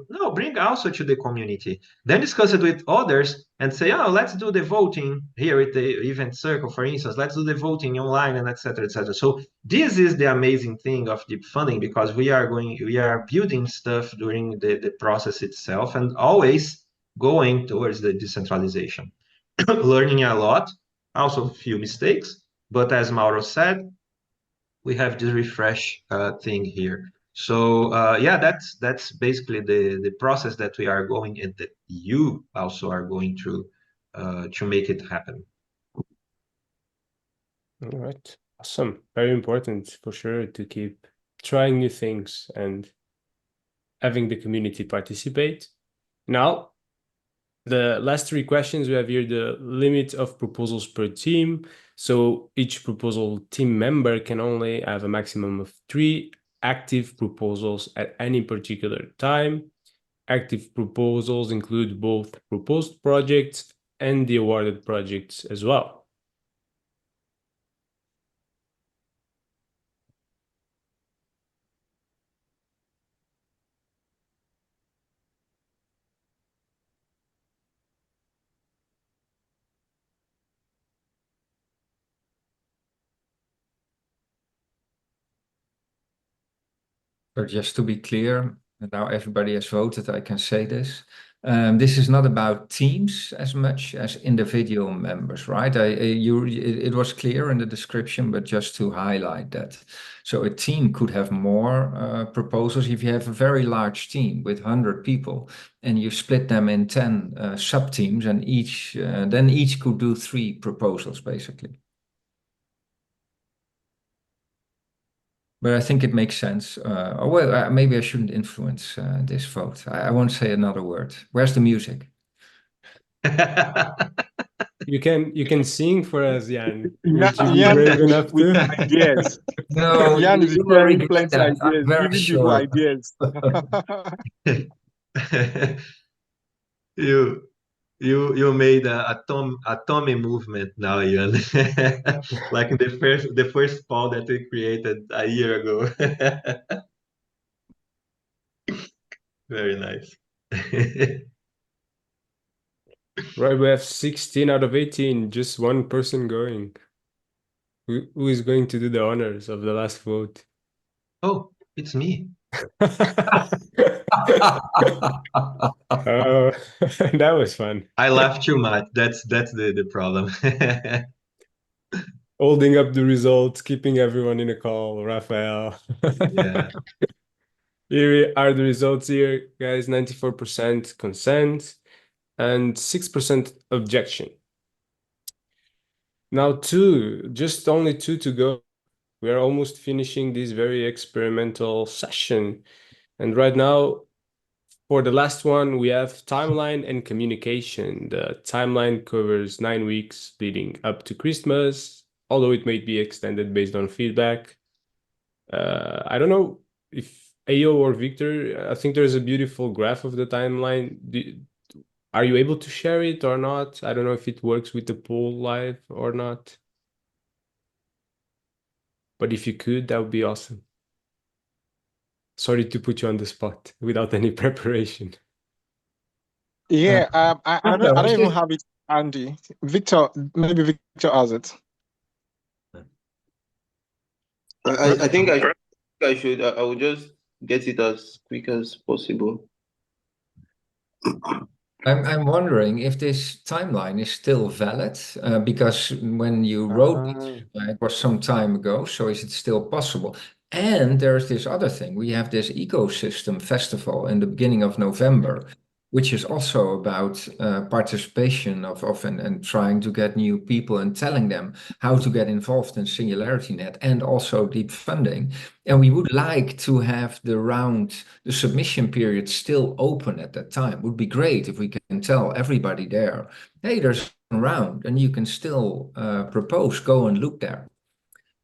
no, bring also to the community. Then discuss it with others and say, oh, let's do the voting here with the event circle, for instance, let's do the voting online and etc. So this is the amazing thing of deep funding, because we are building stuff during the process itself and always going towards the decentralization, learning a lot, also a few mistakes, but as Mauro said, we have this refresh thing here. So yeah, that's basically the process that we are going and that you also are going through to make it happen. All right. Awesome. Very important for sure to keep trying new things and having the community participate. Now, the last three questions we have here, the limit of proposals per team. So each proposal team member can only have a maximum of 3 active proposals at any particular time. Active proposals include both proposed projects and the awarded projects as well. So just to be clear, now everybody has voted, I can say this. This is not about teams as much as individual members, right? It was clear in the description, but just to highlight that. So a team could have more proposals. If you have a very large team with 100 people and you split them in 10 sub-teams, and then each could do 3 proposals, basically. But I think it makes sense. Well, maybe I shouldn't influence this vote. I won't say another word. Where's the music? You can sing for us, Jan. Yeah, Would you be brave enough with to? ideas. No, Jan is you will sharing regret plenty that. I'm ideas, very giving people sure. ideas. You made a Tommy movement now, Ian. Like the first poll that we created a year ago. Very nice. Right, we have 16 out of 18, just one person going. Who is going to do the honors of the last vote? Oh, it's me. Oh, that was fun. I laugh too much. That's the problem. Holding up the results, keeping everyone in a call, Rafael. Yeah. Here are the results here, guys. 94% consent and 6% objection. Now just only 2 to go. We are almost finishing this very experimental session. And right now, for the last one, we have timeline and communication. The timeline covers 9 weeks leading up to Christmas, although it may be extended based on feedback. I don't know if Ayo or Victor, I think there's a beautiful graph of the timeline. Are you able to share it or not? I don't know if it works with the poll live or not. But if you could, that would be awesome. Sorry to put you on the spot without any preparation. Yeah, I don't even have it. Andy. Victor, maybe Victor has it. I think I should. I will just get it as quick as possible. I'm wondering if this timeline is still valid, because when you wrote it was some time ago, so is it still possible? And there's this other thing. We have this ecosystem festival in the beginning of November, which is also about participation and trying to get new people and telling them how to get involved in SingularityNet and also deep funding. And we would like to have the submission period still open at that time. Would be great if we can tell everybody there, hey, there's a round and you can still propose, go and look there.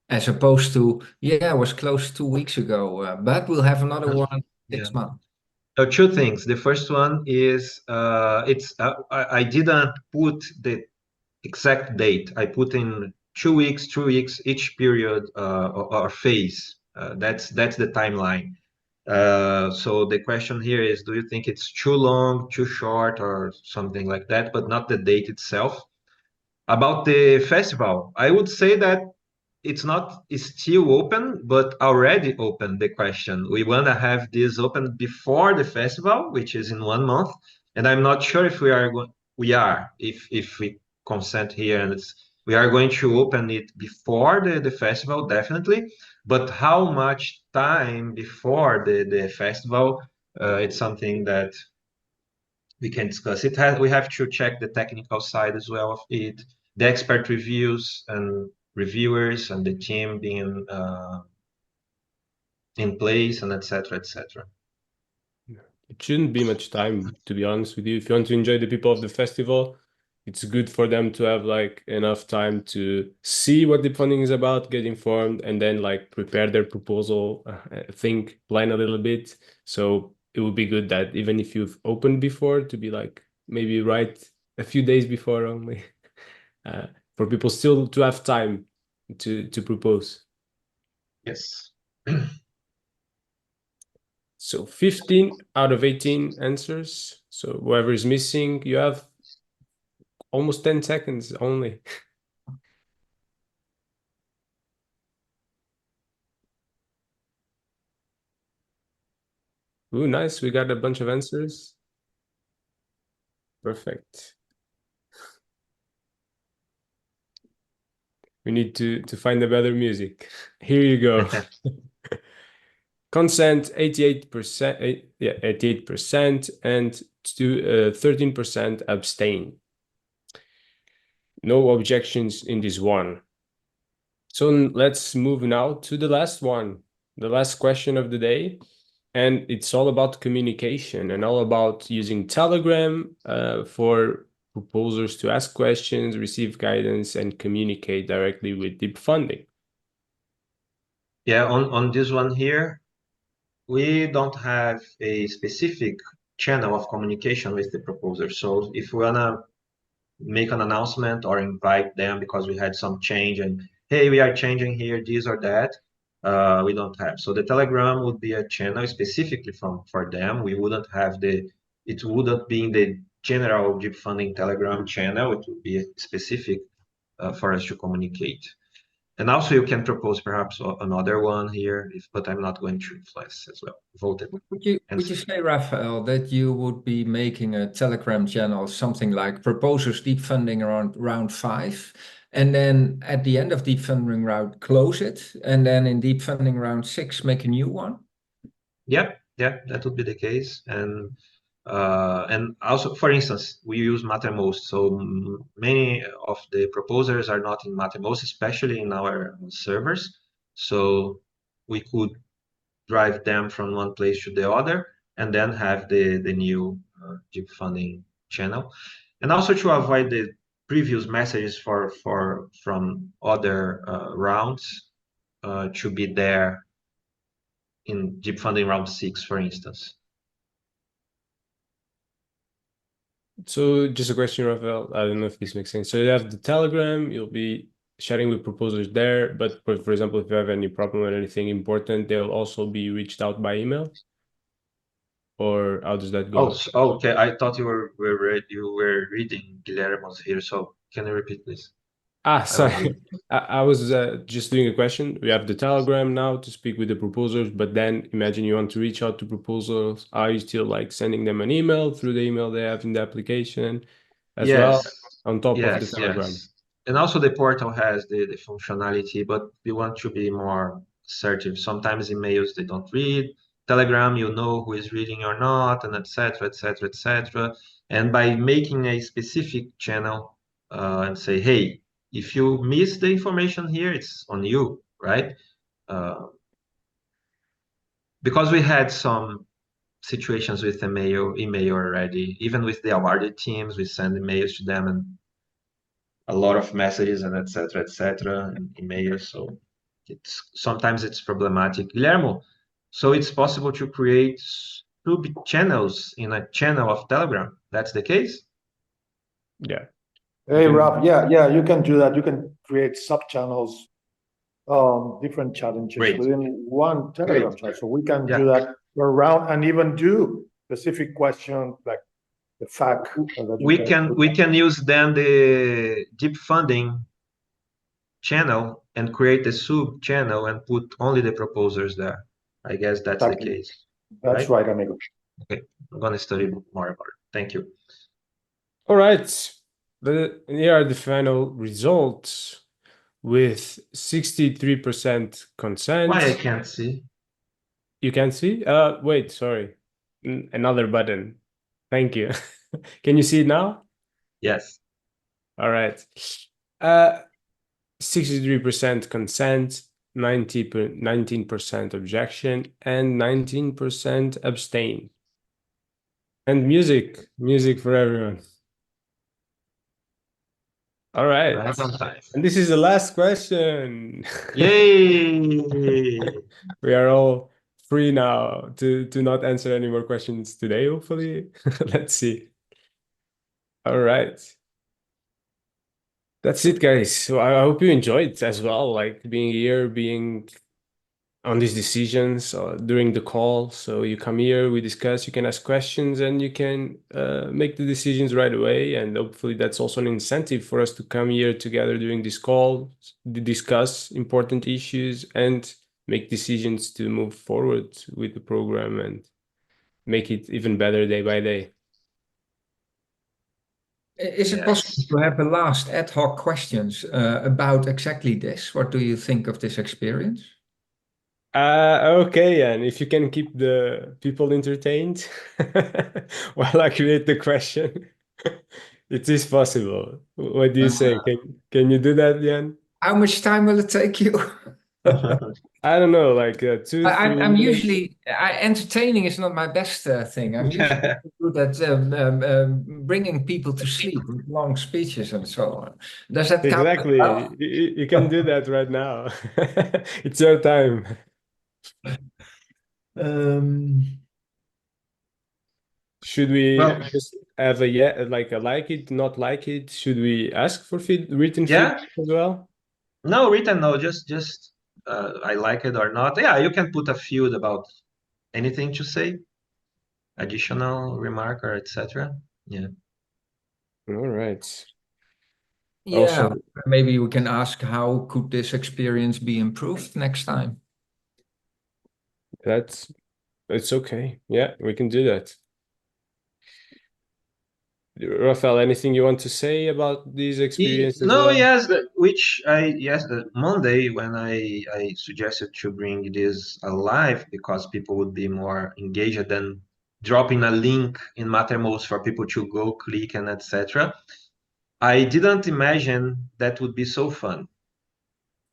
As opposed to, yeah, it was closed 2 weeks ago, but we'll have another one in 6 months. So two things. The first one is I didn't put the exact date. I put in 2 weeks, 3 weeks, each period or phase. That's the timeline. So the question here is, do you think it's too long, too short, or something like that, but not the date itself? About the festival, I would say that it's still open, but already open, the question. We want to have this open before the festival, which is in 1 month. And I'm not sure if if we consent here, and we are going to open it before the festival, definitely. But how much time before the festival, it's something that we can discuss. We have to check the technical side as well of it, the expert reviews and reviewers and the team being in place, and etc. etc. It shouldn't be much time, to be honest with you. If you want to enjoy the people of the festival, it's good for them to have like enough time to see what the funding is about, get informed, and then like prepare their proposal, think, plan a little bit. So it would be good that even if you've opened before, to be like maybe right a few days before only, for people still to have time to propose. Yes. So 15 out of 18 answers. So whoever is missing, you have almost 10 seconds only. Ooh, nice. We got a bunch of answers. Perfect. We need to find a better music. Here you go. Consent 88%, 88%, and 13% abstain. No objections in this one. So let's move now to the last one, the last question of the day. And it's all about communication and all about using Telegram for proposers to ask questions, receive guidance, and communicate directly with deep funding. Yeah, on this one here, we don't have a specific channel of communication with the proposer. So if we wanna make an announcement or invite them because we had some change and hey, we are changing here this or that, we don't have. So the Telegram would be a channel specifically for them. We wouldn't have it wouldn't be in the general deep funding Telegram channel. It would be specific for us to communicate. And also you can propose perhaps another one here, but I'm not going to influence as well. Voted. Would you say, Raphael, that you would be making a Telegram channel, something like proposers deep funding around round 5, and then at the end of deep funding round, close it, and then in deep funding round 6, make a new one? Yeah, that would be the case. And also, for instance, we use Mattermost, so many of the proposers are not in Mattermost, especially in our servers. So we could drive them from one place to the other, and then have the new deep funding channel. And also to avoid the previous messages from other rounds to be there in deep funding round 6, for instance. So just a question, Raphael. I don't know if this makes sense. So you have the Telegram, you'll be sharing with proposers there, but for example, if you have any problem or anything important, they'll also be reached out by email? or how does that go? Okay. I thought you were reading Guillermo's here. So can you repeat, please? Sorry. I was just doing a question. We have the Telegram now to speak with the proposers, but then imagine you want to reach out to proposals. Are you still like sending them an email through the email they have in the application as well, on top of the Telegram? Yes. And also the portal has the functionality, but we want to be more assertive. Sometimes emails they don't read. Telegram, you know who is reading or not, and etc., etc., etc. And by making a specific channel and say, hey, if you miss the information here, it's on you, right? Because we had some situations with email already, even with the awarded teams, we send emails to them and a lot of messages and etc., and emails. So sometimes it's problematic. Guillermo, so it's possible to create sub channels in a channel of Telegram. That's the case? Yeah. Hey, Rob. Yeah, you can do that. You can create sub channels, different challenges within one Telegram channel. So we can do that around and even do specific questions like the fact that we can use then the deep funding channel and create a sub channel and put only the proposers there. I guess that's the case. That's right, amigo. Okay, I'm gonna study more about it. Thank you. All right. Here are the final results with 63% consent. Why I can't see? You can't see? Wait, sorry. Another button. Thank you. Can you see it now? Yes. All right. 63% consent, 19% objection, and 19% abstain. And music for everyone. All right. And this is the last question. Yay! We are all free now to not answer any more questions today, hopefully. Let's see. All right. That's it, guys. So I hope you enjoyed as well, like being here, being on these decisions during the call. So you come here, we discuss, you can ask questions, and you can make the decisions right away. And hopefully that's also an incentive for us to come here together during this call, discuss important issues, and make decisions to move forward with the program and make it even better day by day. Is it possible to have a last ad hoc questions about exactly this? What do you think of this experience? Okay, and if you can keep the people entertained while I create the question, it is possible. What do you say? Can you do that, Jan? How much time will it take you? I don't know, like 2, 3 I'm minutes. usually entertaining is not my best thing. I'm usually good at bringing people to sleep with long speeches and so on. Does that count? Exactly. You can do that right now. It's your time. Should we just have a like it, not like it? Should we ask for written feedback as well? No, written no. Just I like it or not. Yeah, you can put a field about anything to say, additional remark or etc. Yeah. All right. Yeah, Also, maybe we can ask how could this experience be improved next time? it's okay. Yeah, we can do that. Rafael, anything you want to say about these experiences? No, yes, Monday when I suggested to bring this alive because people would be more engaged than dropping a link in Mattermost for people to go click and etc. I didn't imagine that would be so fun.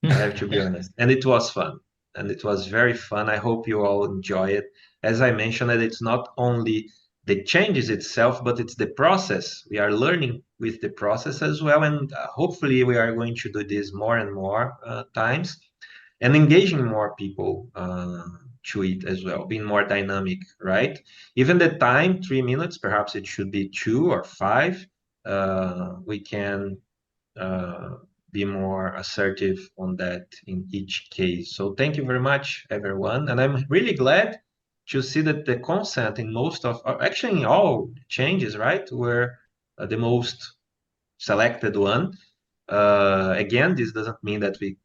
I have to be honest. And it was fun. And it was very fun. I hope you all enjoy it. As I mentioned, it's not only the changes itself, but it's the process. We are learning with the process as well. And hopefully we are going to do this more and more times and engaging more people to it as well, being more dynamic, right? Even the time, 3 minutes, perhaps it should be 2 or 5. We can be more assertive on that in each case. So thank you very much, everyone. And I'm really glad to see that the consent in most of, actually in all changes, right, were the most selected one. Again, this doesn't mean that we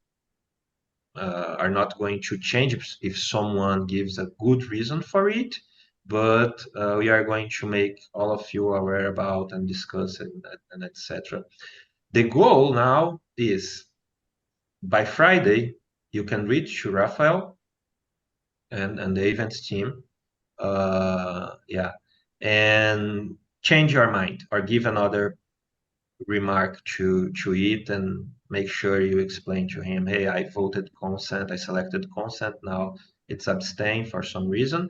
are not going to change if someone gives a good reason for it, but we are going to make all of you aware about and discuss it and etc. The goal now is by Friday, you can reach to Rafael and the events team, and change your mind or give another remark to it and make sure you explain to him, hey, I voted consent, I selected consent, now it's abstain for some reason.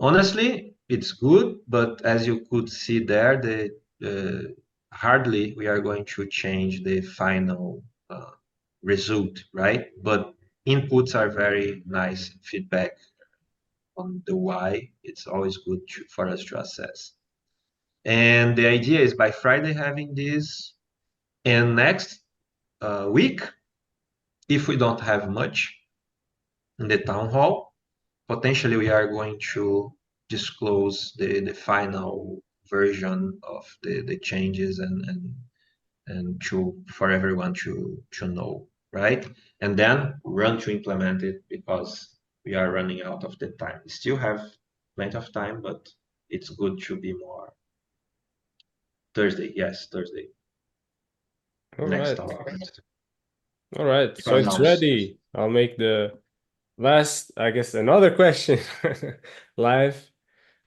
Honestly, it's good, but as you could see there, hardly we are going to change the final result, right? But inputs are very nice feedback on the why. It's always good for us to assess. And the idea is by Friday having this, and next week, if we don't have much in the town hall, potentially we are going to disclose the final version of the changes and for everyone to know, right? And then run to implement it because we are running out of the time. We still have plenty of time, but it's good to be more. Thursday, yes, Thursday. All Next right. hour. All right, so it's ready. I'll make the last, I guess, another question live.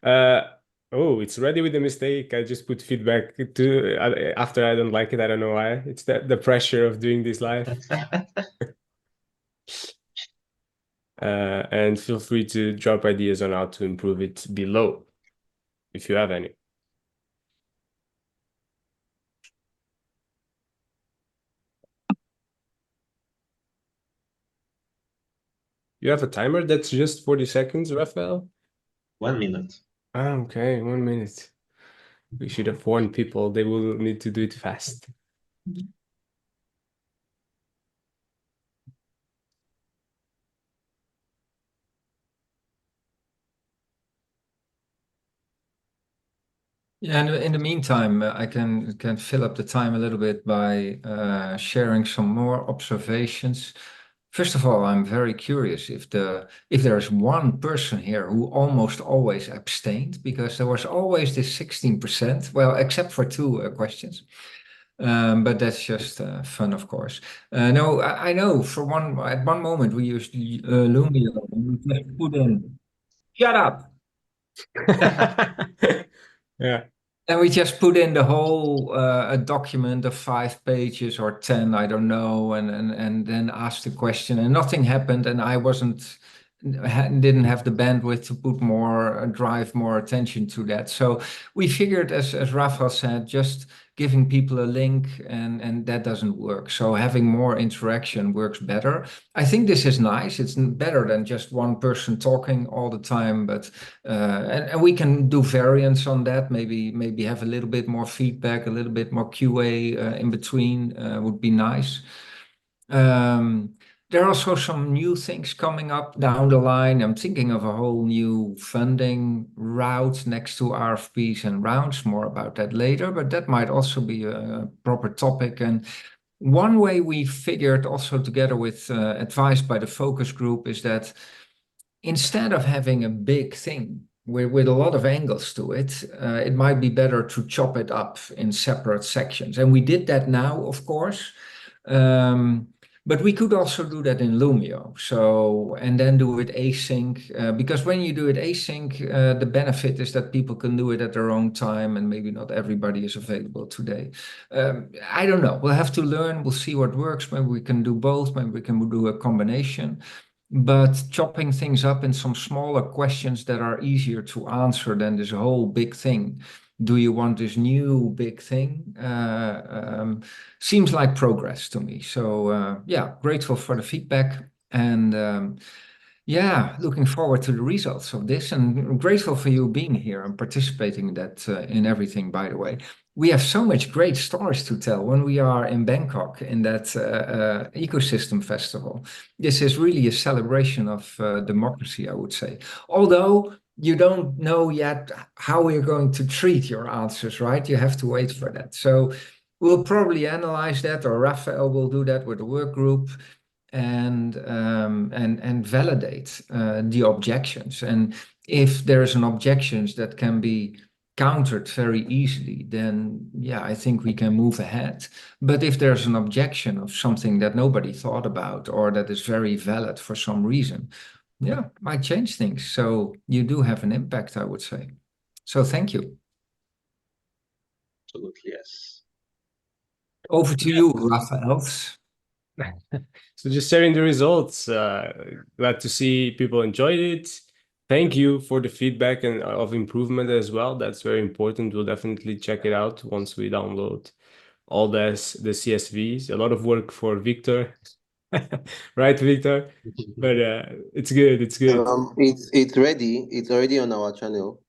Oh, it's ready with the mistake. I just put feedback to after I don't like it. I don't know why. It's the pressure of doing this live. And feel free to drop ideas on how to improve it below, if you have any. You have a timer that's just 40 seconds, Rafael? 1 minute. Ah, okay, 1 minute. We should have warned people. They will need to do it fast. Yeah, and in the meantime, I can fill up the time a little bit by sharing some more observations. First of all, I'm very curious if there's one person here who almost always abstained, because there was always this 16%, well, except for two questions. But that's just fun, of course. No, I know at one moment we used Lumio and we just put in, shut up. Yeah. And we just put in the whole a document of 5 pages or 10, I don't know, and then asked the question, and nothing happened, and I didn't have the bandwidth to put drive more attention to that. So we figured, as Rafael said, just giving people a link and that doesn't work. So having more interaction works better. I think this is nice. It's better than just one person talking all the time, but and we can do variants on that. Maybe have a little bit more feedback, a little bit more QA in between would be nice. There are also some new things coming up down the line. I'm thinking of a whole new funding route next to RFPs and rounds. More about that later, but that might also be a proper topic. And one way we figured, also together with advice by the focus group, is that instead of having a big thing with a lot of angles to it, it might be better to chop it up in separate sections. And we did that now, of course. But we could also do that in Lumio. So, and then do it async, because when you do it async, the benefit is that people can do it at their own time, and maybe not everybody is available today. I don't know. We'll have to learn. We'll see what works. Maybe we can do both. Maybe we can do a combination. But chopping things up in some smaller questions that are easier to answer than this whole big thing. Do you want this new big thing? Seems like progress to me. So yeah, grateful for the feedback, and yeah, looking forward to the results of this, and grateful for you being here and participating in that in everything, by the way. we have so much great stories to tell when we are in Bangkok in that ecosystem festival. This is really a celebration of democracy, I would say. Although you don't know yet how we're going to treat your answers, right? You have to wait for that. So we'll probably analyze that, or Raphael will do that with the work group, and validate the objections. And if there's an objections that can be countered very easily, then yeah, I think we can move ahead. But if there's an objection of something that nobody thought about or that is very valid for some reason, yeah, might change things. So you do have an impact, I would say. So thank you. Absolutely, yes. Over to you, Raphael. So just sharing the results. Glad to see people enjoyed it. Thank you for the feedback and of improvement as well. That's very important. We'll definitely check it out once we download all the CSVs. A lot of work for Victor, right, Victor? But it's good. It's good. It's ready. It's already on our channel.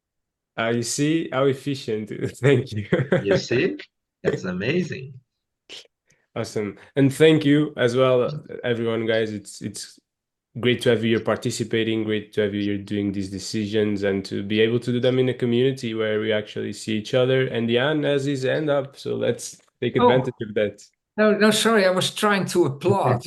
You see how efficient. Thank you. You see, that's amazing. Awesome, and thank you as well, everyone, guys. It's great to have you here participating. Great to have you here doing these decisions and to be able to do them in a community where we actually see each other. And Jan has his hand up, so let's take advantage of that. No, sorry, I was trying to applaud.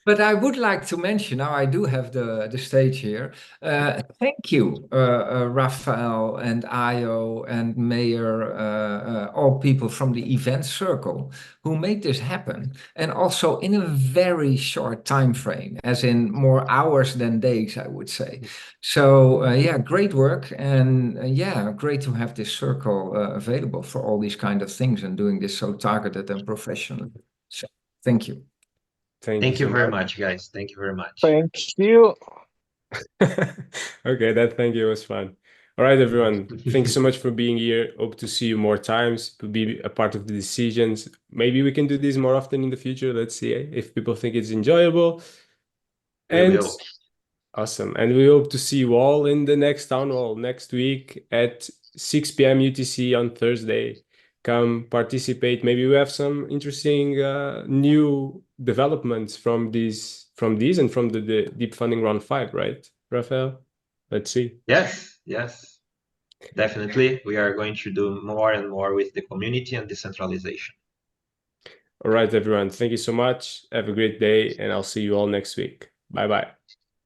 But I would like to mention, now I do have the stage here. Thank you, Raphael and Ayo and Mayor, all people from the event circle who made this happen. And also in a very short time frame, as in more hours than days, I would say. So yeah, great work. And yeah, great to have this circle available for all these kind of things and doing this so targeted and professional. So thank you. Thank you very much, guys. Thank you very much. Thank you. Okay, that thank you was fun. All right, everyone. Thanks so much for being here. Hope to see you more times, to be a part of the decisions. Maybe we can do this more often in the future. Let's see if people think it's enjoyable. We will. Awesome. And we hope to see you all in the next town hall next week at 6 p.m. UTC on Thursday. Come participate. Maybe we have some interesting new developments from these and from the deep funding round 5, right, Raphael? Let's see. Yes, definitely. We are going to do more and more with the community and decentralization. All right, everyone. Thank you so much. Have a great day, and I'll see you all next week. Bye-bye.